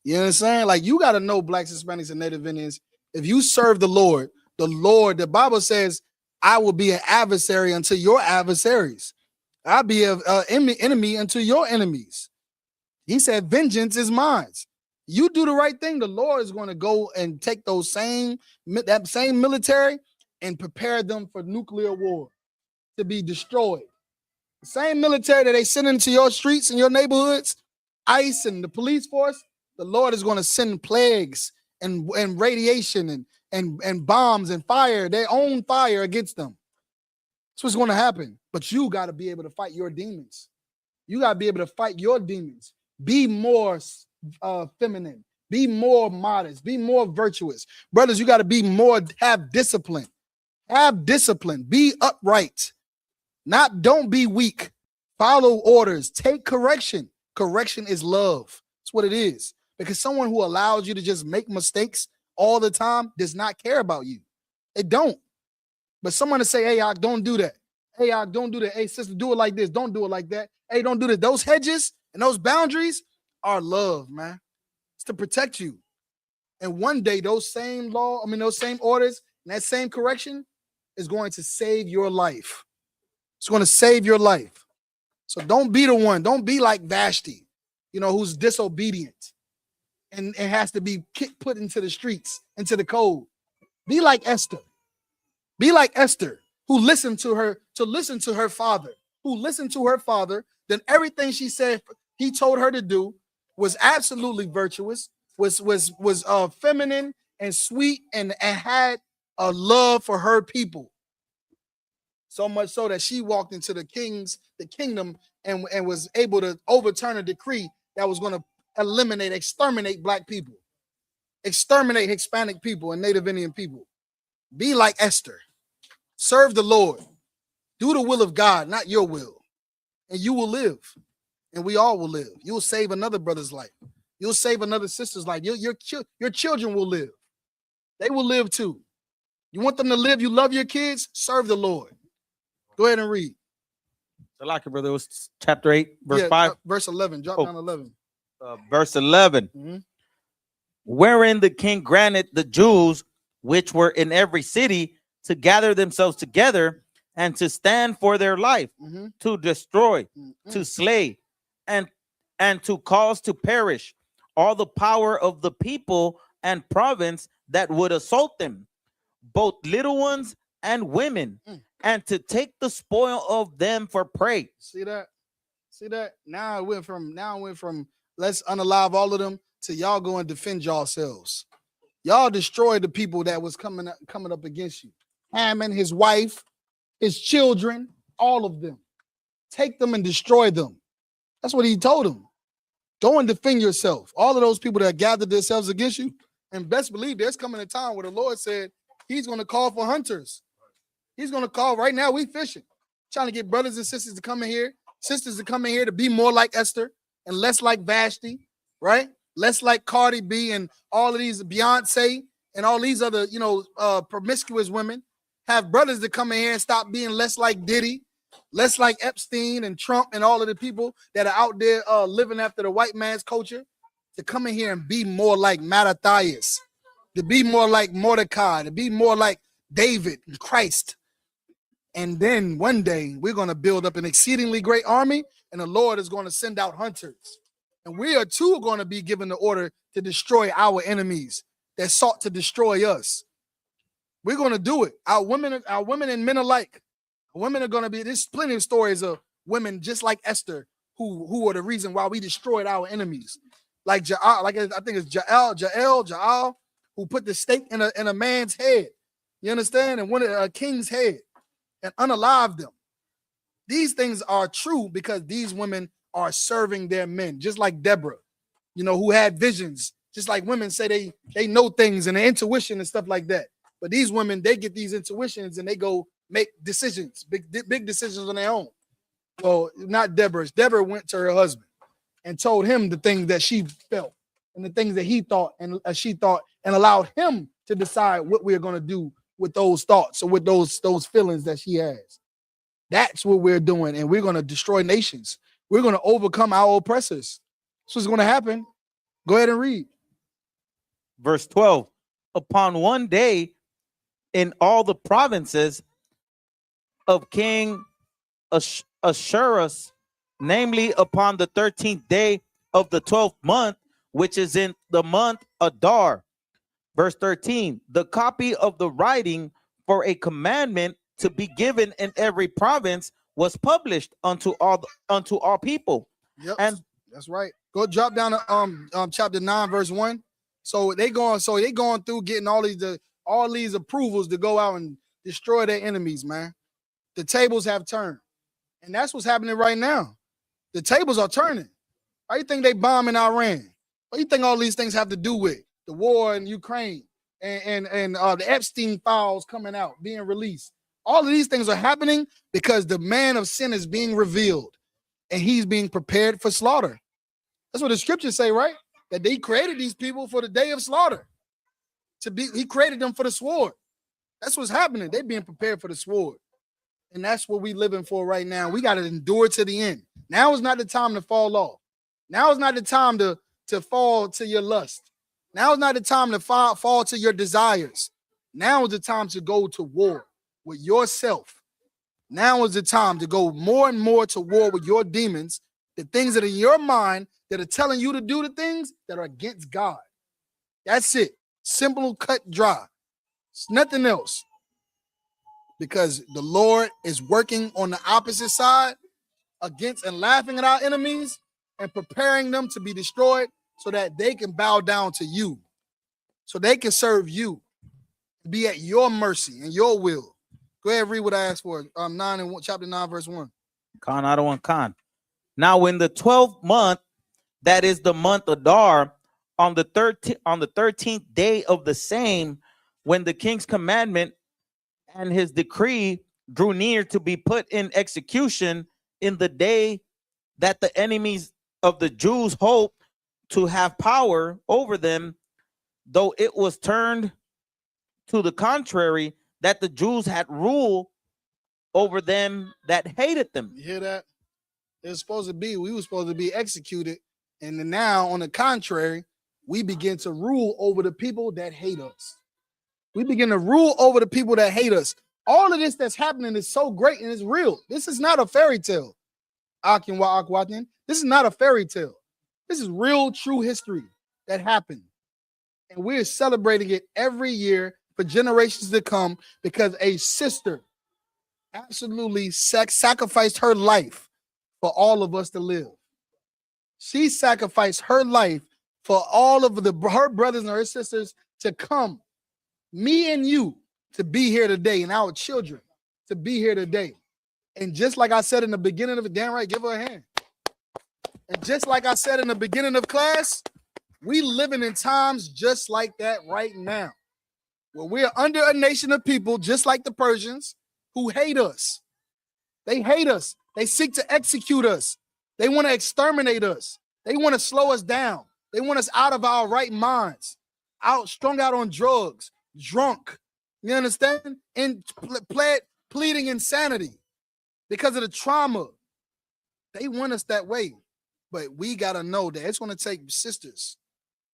You know what I'm saying? Like, you got to know blacks, Hispanics, and Native Indians. If you serve the Lord, the Bible says, I will be an adversary unto your adversaries. I'll be an enemy unto your enemies. He said, vengeance is mine. You do the right thing, the Lord is going to go and take that same military and prepare them for nuclear war to be destroyed. The same military that they send into your streets and your neighborhoods, ICE and the police force, the Lord is going to send plagues and radiation and bombs and fire, their own fire against them. That's what's going to happen. But you got to be able to fight your demons. You got to be able to fight your demons. Be more feminine. Be more modest. Be more virtuous. Brothers, you got to be more, have discipline. Have discipline. Be upright. Don't be weak. Follow orders. Take correction. Correction is love. That's what it is. Because someone who allows you to just make mistakes all the time does not care about you. They don't. But someone to say, hey, don't do that. Hey, don't do that. Hey, sister, do it like this. Don't do it like that. Hey, don't do that. Those hedges and those boundaries are love, man. It's to protect you. And one day, those same orders and that same correction is going to save your life. It's going to save your life. So don't be the one. Don't be like Vashti, who's disobedient and has to be put into the streets, into the cold. Be like Esther. Be like Esther, who listened to her father, Then everything she said, he told her to do was absolutely virtuous, was feminine and sweet and had a love for her people. So much so that she walked into the kingdom and was able to overturn a decree that was going to exterminate black people, exterminate Hispanic people and Native Indian people. Be like Esther. Serve the Lord. Do the will of God, not your will. And you will live. And we all will live. You'll save another brother's life. You'll save another sister's life. Your children will live. They will live too. You want them to live? You love your kids? Serve the Lord. Go ahead and read. So like it, brother, it was chapter 8, verse 5. Verse 11. Drop down 11. Verse 11. Mm-hmm. Wherein the king granted the Jews which were in every city to gather themselves together and to stand for their life, mm-hmm. to destroy, mm-hmm. to slay, and to cause to perish all the power of the people and province that would assault them, both little ones and women, and to take the spoil of them for prey. See that? Now it went from let's unalive all of them to y'all go and defend yourselves. Y'all destroyed the people that was coming up against you. Haman, his wife, his children, all of them. Take them and destroy them. That's what he told them. Go and defend yourself. All of those people that gathered themselves against you. And best believe there's coming a time where the Lord said he's going to call for hunters. He's going to call right now. We fishing, trying to get brothers and sisters to come in here, to be more like Esther and less like Vashti, right? Less like Cardi B and all of these Beyonce and all these other, promiscuous women. Have brothers to come in here and stop being less like Diddy, less like Epstein and Trump and all of the people that are out there living after the white man's culture, to come in here and be more like Mattathias, to be more like Mordecai, to be more like David and Christ. And then one day we're going to build up an exceedingly great army, and the Lord is going to send out hunters. And we are too going to be given the order to destroy our enemies that sought to destroy us. We're going to do it. Our women and men alike. Women are going to be, there's plenty of stories of women just like Esther who are the reason why we destroyed our enemies. Like Jael, I think it's Jael, who put the stake in a man's head. You understand? And one of a king's head. and unalive them. These things are true because these women are serving their men, just like Deborah, who had visions, just like women say they know things and their intuition and stuff like that. But these women, they get these intuitions and they go make decisions, big decisions on their own. Well, not Deborah's. Deborah went to her husband and told him the things that she felt and the things that he thought and she thought, and allowed him to decide what we're going to do with those thoughts or with those feelings that she has. That's what we're doing, and we're going to destroy nations. We're going to overcome our oppressors. That's what's going to happen. Go ahead and read. Verse 12. Upon one day in all the provinces of King Ahasuerus, namely upon the 13th day of the 12th month, which is in the month Adar. Verse 13. The copy of the writing for a commandment to be given in every province was published unto all people. Yep, and that's right. Go drop down to chapter 9, verse 1. So they going through getting all these approvals to go out and destroy their enemies, man. The tables have turned. And that's what's happening right now. The tables are turning. Why do you think they bombing Iran? What do you think all these things have to do with? The war in Ukraine and the Epstein files coming out, being released. All of these things are happening because the man of sin is being revealed and he's being prepared for slaughter. That's what the scriptures say, right? That they created these people for the day of slaughter. He created them for the sword. That's what's happening. They're being prepared for the sword. And that's what we're living for right now. We got to endure to the end. Now is not the time to fall off. Now is not the time to fall to your lust. Now is not the time to fall to your desires. Now is the time to go to war with yourself. Now is the time to go more and more to war with your demons, the things that are in your mind that are telling you to do the things that are against God. That's it. Simple, cut, dry. It's nothing else. Because the Lord is working on the opposite side against and laughing at our enemies and preparing them to be destroyed so that they can bow down to you, so they can serve you, be at your mercy and your will. Go ahead and read what I asked for. Chapter 9, verse 1. Khan, I don't want Khan. Now in the 12th month, that is the month Adar, on the 13th day of the same, when the king's commandment and his decree drew near to be put in execution, in the day that the enemies of the Jews hoped to have power over them, though it was turned to the contrary, that the Jews had rule over them that hated them. You hear that? We were supposed to be executed. And then now, on the contrary, we begin to rule over the people that hate us. We begin to rule over the people that hate us. All of this that's happening is so great and it's real. This is not a fairy tale. This is not a fairy tale. This is real, true history that happened. And we're celebrating it every year for generations to come because a sister absolutely sacrificed her life for all of us to live. She sacrificed her life for all of her brothers and her sisters to come. Me and you to be here today, and our children to be here today. And just like I said in the beginning of it, damn right, give her a hand. And just like I said in the beginning of class, we living in times just like that right now, where we're under a nation of people just like the Persians who hate us. They hate us. They seek to execute us. They want to exterminate us. They want to slow us down. They want us out of our right minds, strung out on drugs, drunk. You understand? And pleading insanity because of the trauma. They want us that way. But we got to know that it's going to take sisters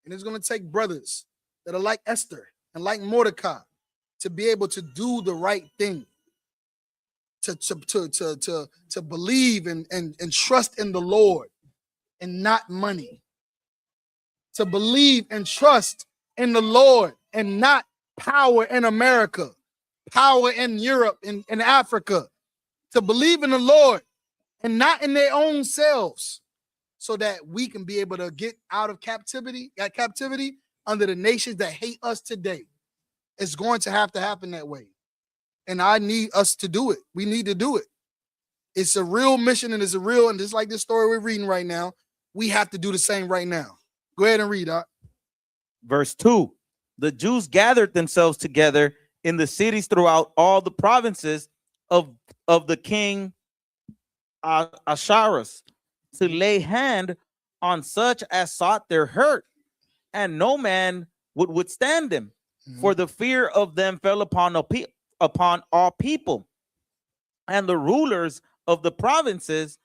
and it's going to take brothers that are like Esther and like Mordecai to be able to do the right thing, to believe and trust in the Lord and not money, to believe and trust in the Lord and not power in America, power in Europe, in Africa, to believe in the Lord and not in their own selves, so that we can be able to get out of captivity under the nations that hate us today. It's going to have to happen that way. And I need us to do it. We need to do it. It's a real mission, and it's a real, and just like this story we're reading right now, we have to do the same right now. Go ahead and read, Doc. Verse 2. The Jews gathered themselves together in the cities throughout all the provinces of the king Ahasuerus to lay hand on such as sought their hurt, and no man would withstand them, for the fear of them fell upon all people. And the rulers of the provinces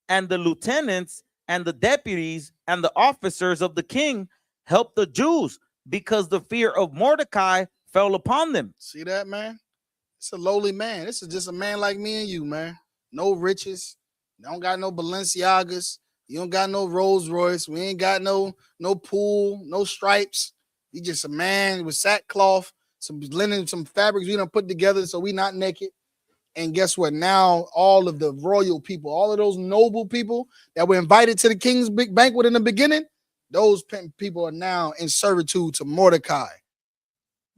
and the lieutenants and the deputies and the officers of the king helped the Jews, because the fear of Mordecai fell upon them. See that, man? It's a lowly man. This is just a man like me and you, man. No riches. Don't got no Balenciagas. You don't got no Rolls Royce. We ain't got no pool, no stripes. He just a man with sackcloth, some linen, some fabrics we done put together so we not naked. And guess what? Now all of the royal people, all of those noble people that were invited to the king's big banquet in the beginning, those people are now in servitude to Mordecai.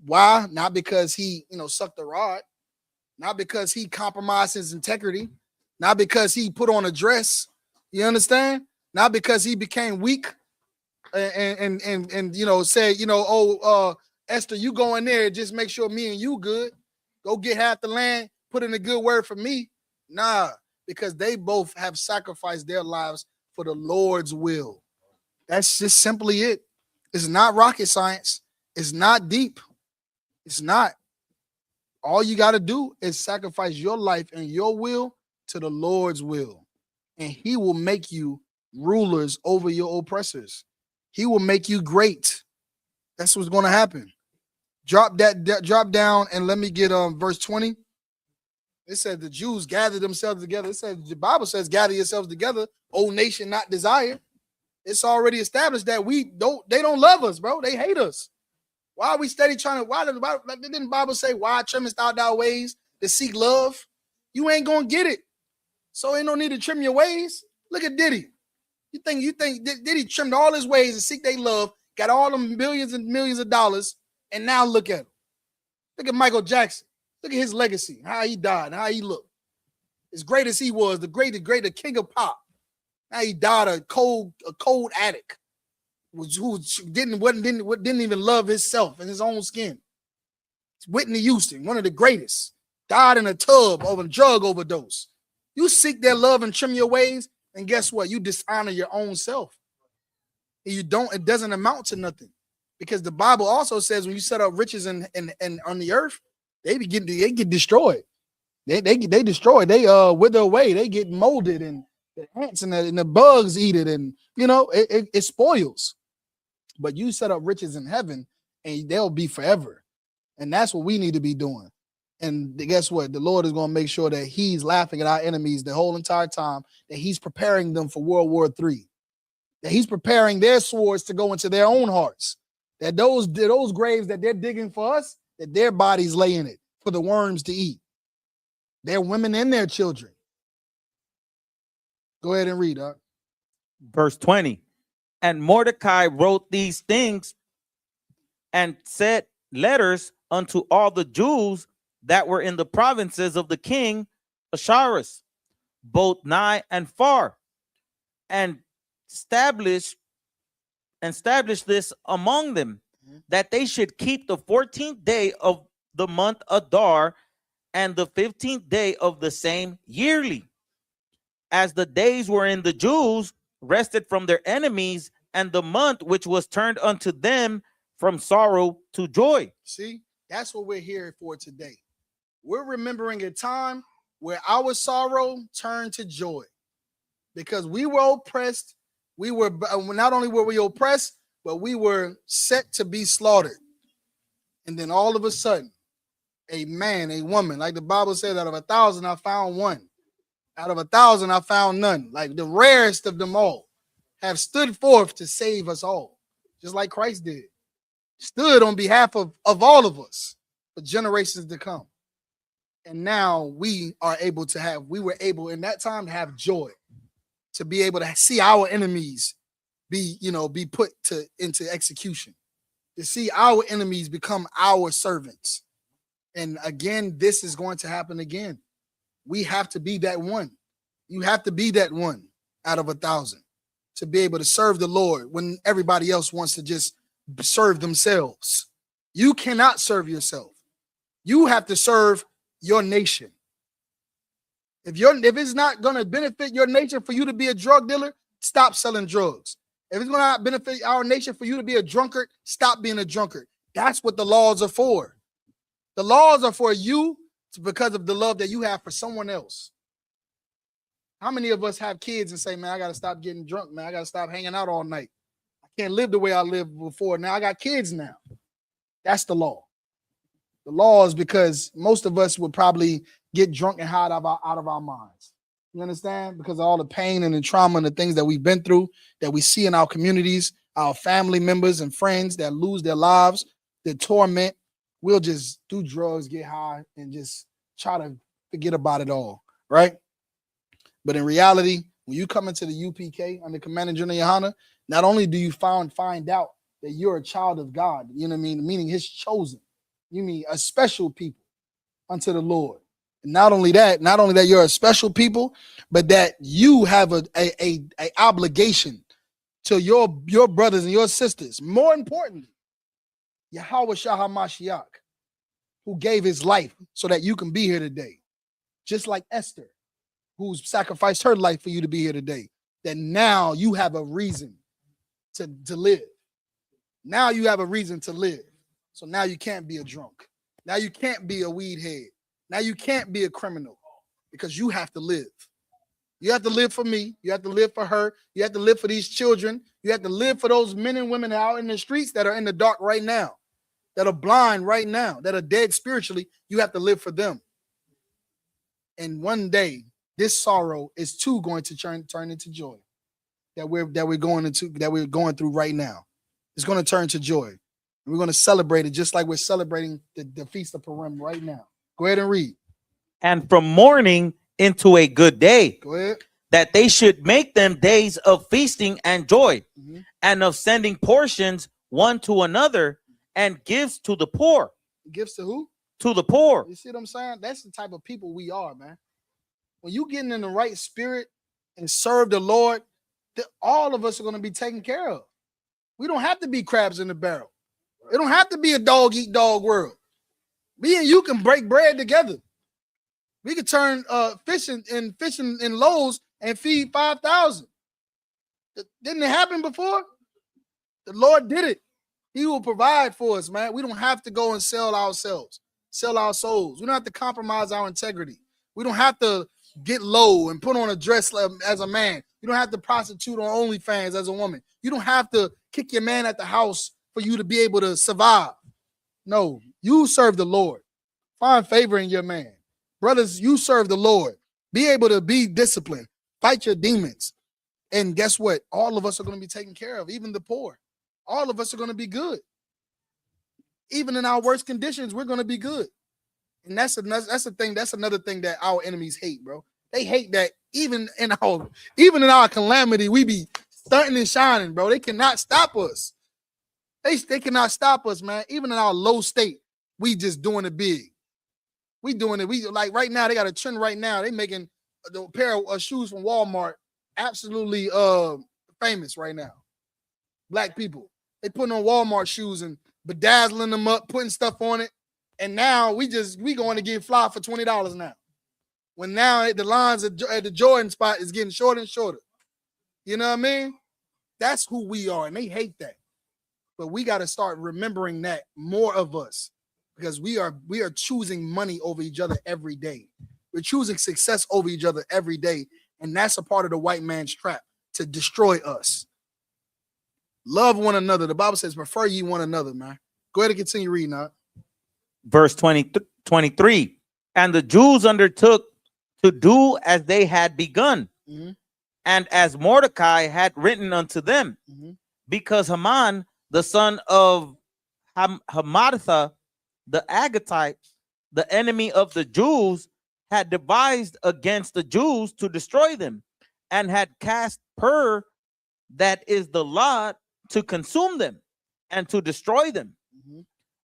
Why? Not because he, sucked the rod, not because he compromised his integrity, not because he put on a dress. You understand? Not because he became weak and said, Esther, you go in there, just make sure me and you good. Go get half the land, put in a good word for me. Nah, because they both have sacrificed their lives for the Lord's will. That's just simply it. It's not rocket science. It's not deep. It's not. All you got to do is sacrifice your life and your will to the Lord's will. And he will make you rulers over your oppressors. He will make you great. That's what's going to happen. Drop down and let me get verse 20. It said the Jews gathered themselves together. It said the Bible says, gather yourselves together, O nation not desire. It's already established that they don't love us, bro. They hate us. Why are we steady trying to, didn't the Bible say, why trimmest thou thy ways to seek love? You ain't gonna get it. So ain't no need to trim your ways. Look at Diddy. You think Diddy trimmed all his ways to seek their love, got all them millions and millions of dollars, and now look at him. Look at Michael Jackson. Look at his legacy, how he died, how he looked. As great as he was, the great king of pop. Now he died a cold addict, who didn't even love himself and his own skin. Whitney Houston, one of the greatest, died in a tub over a drug overdose. You seek their love and trim your ways, and guess what? You dishonor your own self. And it doesn't amount to nothing. Because the Bible also says when you set up riches and on the earth, they get destroyed. They destroy. They wither away. They get molded, and the ants and the bugs eat it, and it spoils. But you set up riches in heaven, and they'll be forever. And that's what we need to be doing. And guess what? The Lord is going to make sure that he's laughing at our enemies the whole entire time, that he's preparing them for World War III, that he's preparing their swords to go into their own hearts, that those graves that they're digging for us, that their bodies lay in it for the worms to eat. Their women and their children. Go ahead and read, Doc. Verse 20. And Mordecai wrote these things and sent letters unto all the Jews that were in the provinces of the king Ahasuerus, both nigh and far, and established this among them, that they should keep the 14th day of the month Adar and the 15th day of the same yearly, as the days wherein the Jews rested from their enemies, and the month which was turned unto them from sorrow to joy. See, that's what we're here for today. We're remembering a time where our sorrow turned to joy, because we were oppressed. We were not only were we oppressed, but we were set to be slaughtered. And then all of a sudden, a man, a woman, like the Bible says, out of 1,000, I found one. Out of 1,000, I found none. Like the rarest of them all have stood forth to save us all, just like Christ did. Stood on behalf of all of us for generations to come. And now we were able in that time to have joy, to be able to see our enemies be put into execution, to see our enemies become our servants. And again, this is going to happen again. We have to be that one. You have to be that one out of 1,000 to be able to serve the Lord when everybody else wants to just serve themselves. You cannot serve yourself. You have to serve your nation. If it's not going to benefit your nation for you to be a drug dealer, stop selling drugs. If it's going to benefit our nation for you to be a drunkard, stop being a drunkard. That's what the laws are for. The laws are for you because of the love that you have for someone else. How many of us have kids and say, man, I got to stop getting drunk, man. I got to stop hanging out all night. I can't live the way I lived before. Now I got kids now. That's the law. The law is because most of us would probably get drunk and high out of our minds. You understand? Because of all the pain and the trauma and the things that we've been through, that we see in our communities, our family members and friends that lose their lives, the torment. We'll just do drugs, get high, and just try to forget about it all, right? But in reality, when you come into the UPK under Commander General Yohana, not only do you find out that you're a child of God, you know what I mean? Meaning his chosen. You mean a special people unto the Lord. And not only that you're a special people, but that you have a obligation to your brothers and your sisters. More importantly, Yahweh Shah HaMashiach, who gave his life so that you can be here today. Just like Esther, who's sacrificed her life for you to be here today. That now you have a reason to live. Now you have a reason to live. So now you can't be a drunk. Now you can't be a weed head. Now you can't be a criminal because you have to live. You have to live for me. You have to live for her. You have to live for these children. You have to live for those men and women out in the streets that are in the dark right now, that are blind right now, that are dead spiritually. You have to live for them. And one day, this sorrow is too going to turn into joy that we're going through right now. It's going to turn to joy. And we're going to celebrate it just like we're celebrating the Feast of Purim right now. Go ahead and read. And from mourning into a good day. Go ahead. That they should make them days of feasting and joy, and of sending portions one to another, and gifts to the poor. Gifts to who? To the poor. You see what I'm saying? That's the type of people we are, man. When you getting in the right spirit and serve the Lord, all of us are going to be taken care of. We don't have to be crabs in the barrel. It don't have to be a dog eat dog world. Me and you can break bread together. We could turn fishing in Lowe's and feed 5,000. Didn't it happen before? The Lord did it. He will provide for us, man. We don't have to go and sell ourselves, sell our souls. We don't have to compromise our integrity. We don't have to get low and put on a dress as a man. You don't have to prostitute on OnlyFans as a woman. You don't have to kick your man at the house for you to be able to survive. No, you serve the Lord. Find favor in your man. Brothers, you serve the Lord. Be able to be disciplined. Fight your demons. And guess what? All of us are going to be taken care of, even the poor. All of us are going to be good. Even in our worst conditions, we're going to be good. And that's the thing. That's another thing that our enemies hate, bro. They hate that even in our calamity, we be stunting and shining, bro. They cannot stop us. They cannot stop us, man. Even in our low state, we just doing it big. We doing it. We like right now. They got a trend right now. They making a pair of shoes from Walmart absolutely famous right now. Black people. They putting on Walmart shoes and bedazzling them up, putting stuff on it. And now we going to get fly for $20 now. When now the lines at the Jordan spot is getting shorter and shorter. You know what I mean? That's who we are, and they hate that. But we got to start remembering that, more of us, because we are choosing money over each other every day. We're choosing success over each other every day, and that's a part of the white man's trap to destroy us. Love one another. The Bible says, prefer ye one another, man. Go ahead and continue reading that. Verse 23. And the Jews undertook to do as they had begun, and as Mordecai had written unto them, because Haman, the son of Hammedatha, the Agagite, the enemy of the Jews, had devised against the Jews to destroy them, and had cast pur, that is the lot, to consume them and to destroy them.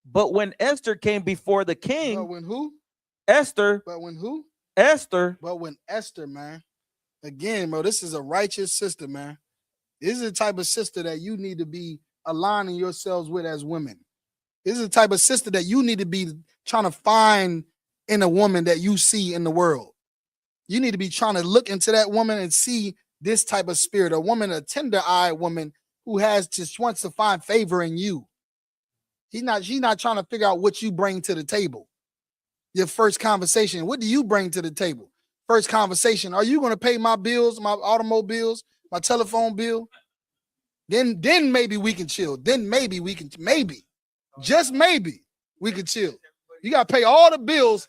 But when Esther came before the But king, when who? Esther, But when who? Esther, But when Esther, man. Again, bro, this is a righteous sister, man. This is the type of sister that you need to be aligning yourselves with as women. This is the type of sister that you need to be trying to find in a woman that you see in the world. You need to be trying to look into that woman and see this type of spirit, a woman, a tender-eyed woman who has just wants to find favor in you. She's not trying to figure out what you bring to the table. Your first conversation, what do you bring to the table? First conversation, are you going to pay my bills, my automobiles, my telephone bill? Then maybe we can chill. Then maybe we can, just maybe we can chill. You got to pay all the bills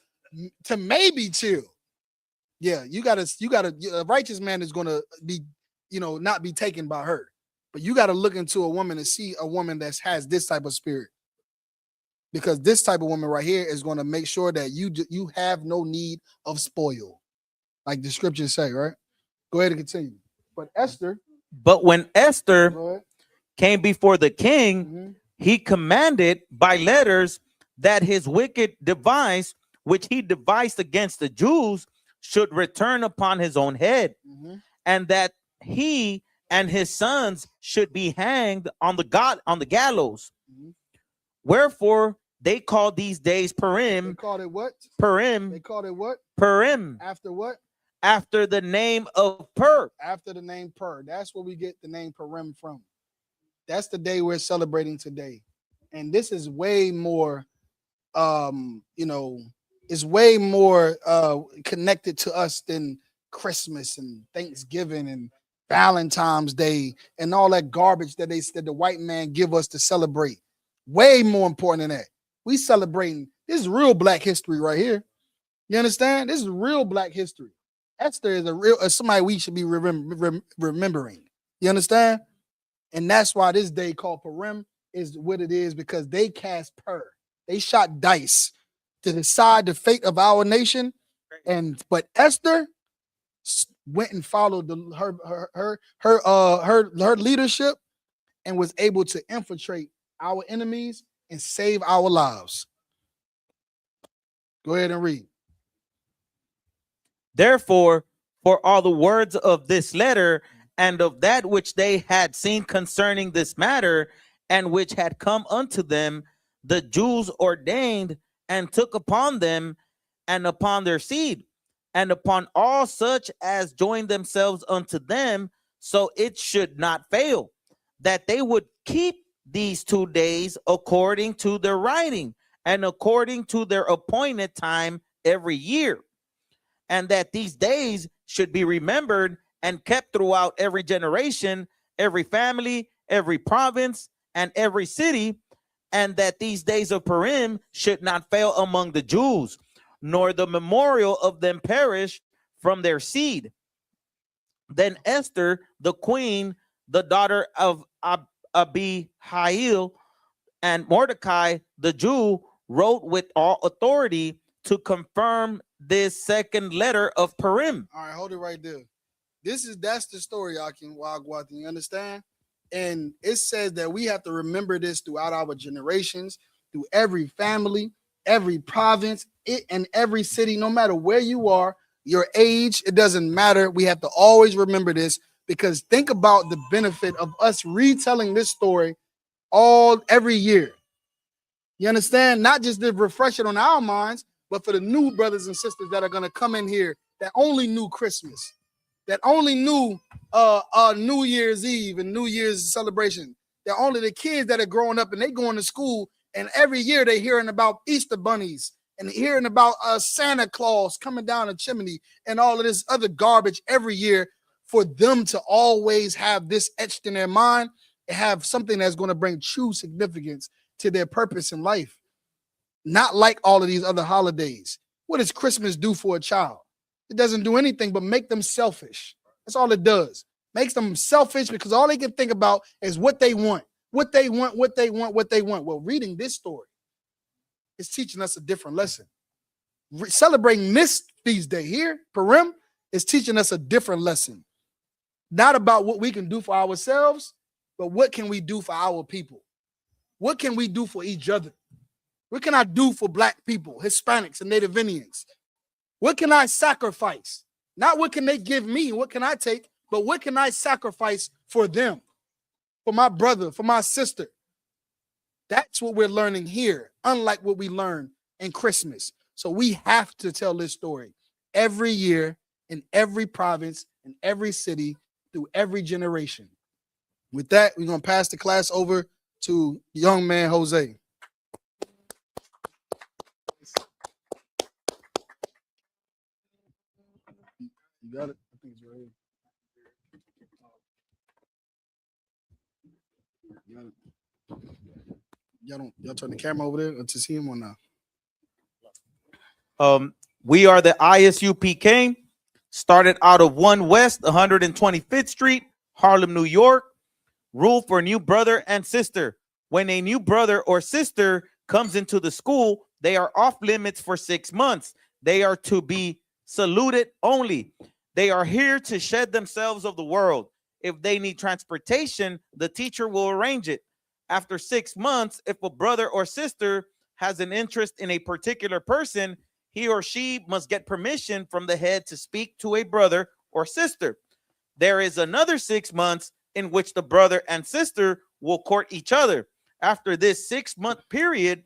to maybe chill. Yeah, you gotta, a righteous man is going to be, not be taken by her. But you got to look into a woman and see a woman that has this type of spirit. Because this type of woman right here is going to make sure that you have no need of spoil. Like the scriptures say, right? Go ahead and continue. But Esther. but when Esther Go ahead. came before the king, Mhm. he commanded by letters that his wicked device, which he devised against the Jews, should return upon his own head, Mhm. and that he and his sons should be hanged on the gallows. Mhm. Wherefore they called these days They Purim, called it what? They Purim, called it what? Purim, After what? after the name of Pur. After the name Pur. That's where we get the name Purim from. That's the day we're celebrating today. And this is way more, it's way more connected to us than Christmas and Thanksgiving and Valentine's Day and all that garbage that the white man give us to celebrate. Way more important than that. We celebrating, this is real black history right here. You understand? This is real black history. Esther is somebody we should be remembering. You understand? And that's why this day called Purim is what it is, because they cast Pur. They shot dice to decide the fate of our nation. But Esther went and followed her leadership and was able to infiltrate our enemies and save our lives. Go ahead and read. Therefore, for all the words of this letter and of that which they had seen concerning this matter, and which had come unto them, the Jews ordained and took upon them and upon their seed, and upon all such as joined themselves unto them, so it should not fail, that they would keep these 2 days according to their writing and according to their appointed time every year, and that these days should be remembered and kept throughout every generation, every family, every province, and every city, and that these days of Purim should not fail among the Jews, nor the memorial of them perish from their seed. Then Esther, the queen, the daughter of Abihail, and Mordecai, the Jew, wrote with all authority to confirm this second letter of Purim. All right, hold it right there. That's the story, Akin Wagwat. You understand? And it says that we have to remember this throughout our generations, through every family, every province, and every city, no matter where you are, your age, it doesn't matter. We have to always remember this, because think about the benefit of us retelling this story every year. You understand? Not just to refresh it on our minds, but for the new brothers and sisters that are going to come in here that only knew Christmas, that only knew New Year's Eve and New Year's celebration. They're only the kids that are growing up and they going to school, and every year they're hearing about Easter bunnies and hearing about Santa Claus coming down the chimney and all of this other garbage every year. For them to always have this etched in their mind and have something that's going to bring true significance to their purpose in life. Not like all of these other holidays. What does Christmas do for a child? It doesn't do anything but make them selfish. That's all it does. Makes them selfish, because all they can think about is what they want. What they want. Well, reading this story is teaching us a different lesson. Celebrating this feast day here, Purim, is teaching us a different lesson. Not about what we can do for ourselves, but what can we do for our people? What can we do for each other? What can I do for Black people, Hispanics, and Native Indians? What can I sacrifice? Not what can they give me, what can I take, but what can I sacrifice for them, for my brother, for my sister? That's what we're learning here, unlike what we learn in Christmas. So we have to tell this story every year in every province, in every city, through every generation. With that, we're going to pass the class over to young man Jose. You got it? I think it's right here. You got it. Y'all turn the camera over there to see him or not? We are the ISUPK, started out of 1 West 125th Street, Harlem, New York. Rule for new brother and sister. When a new brother or sister comes into the school, they are off limits for 6 months. They are to be saluted only. They are here to shed themselves of the world. If they need transportation, the teacher will arrange it. After 6 months, if a brother or sister has an interest in a particular person, he or she must get permission from the head to speak to a brother or sister. There is another 6 months in which the brother and sister will court each other. After this 6-month period,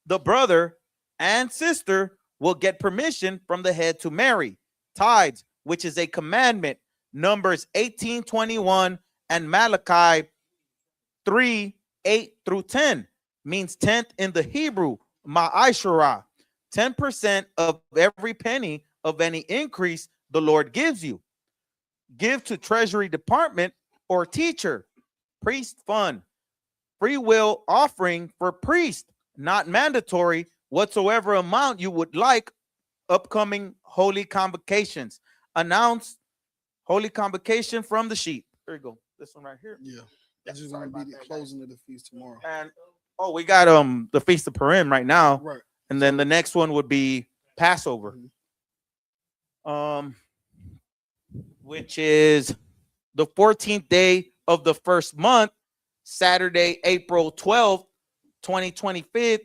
the brother and sister will get permission from the head to marry. Tithes, which is a commandment, Numbers 18:21 and Malachi 3:8-10, means tenth in the Hebrew, ma'asherah, 10% of every penny of any increase the Lord gives you. Give to Treasury Department or teacher. Priest fund. Free will offering for priest, not mandatory. Whatsoever amount you would like. Upcoming holy convocations. Announce holy convocation from the sheet. There you go. This one right here. Yeah. That's just going to be the closing of the feast tomorrow. And we got the Feast of Purim right now. Right. And then the next one would be Passover. Which is the 14th day of the first month, Saturday, April 12th, 2025,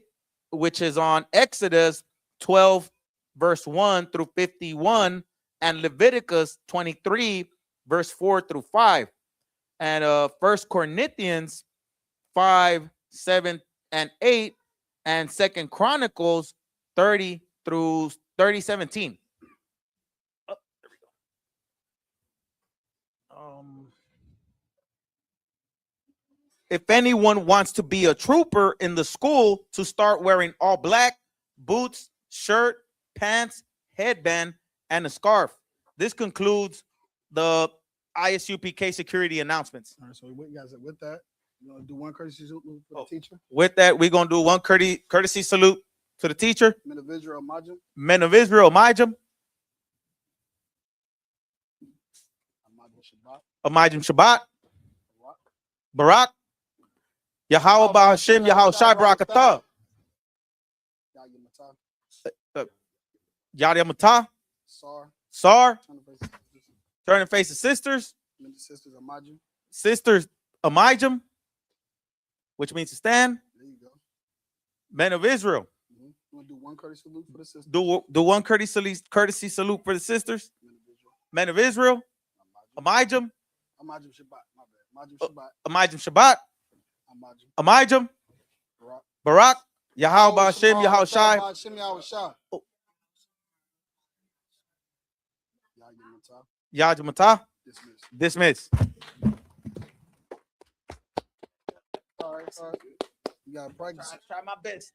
which is on Exodus 12, verse 1 through 51, and Leviticus 23, verse 4 through 5. And 1 Corinthians 5, 7, and 8, and 2 Chronicles 30 through 17. Oh, there we go. If anyone wants to be a trooper in the school, to start wearing all black, boots, shirt, pants, headband, and a scarf. This concludes the ISUPK security announcements. All right, so what you guys with that? You want to do one courtesy salute for the teacher? With that, we're going to do one courtesy salute to the teacher. Men of Israel, Majim. Men of Israel, Majim. Amajim Shabbat. Barak. Yahweh Bahashim, Yahweh Shai Barakatah. Yada Matah. Sar. Turn and face the sisters. Sisters, Amajim. Sisters, Amajim, which means to stand. There you go. Men of Israel. You want to do one courtesy salute for the sisters? Do one courtesy salute for the sisters. Men of Israel. Amajim. Amajim Shabbat. My bad. Amajim Shabbat. Amajim Shabbat. Amajim. Barak. Yahweh Bahashim, Yahweh Shai. Yad Matah. Dismiss. All right. You got to practice. I try my best.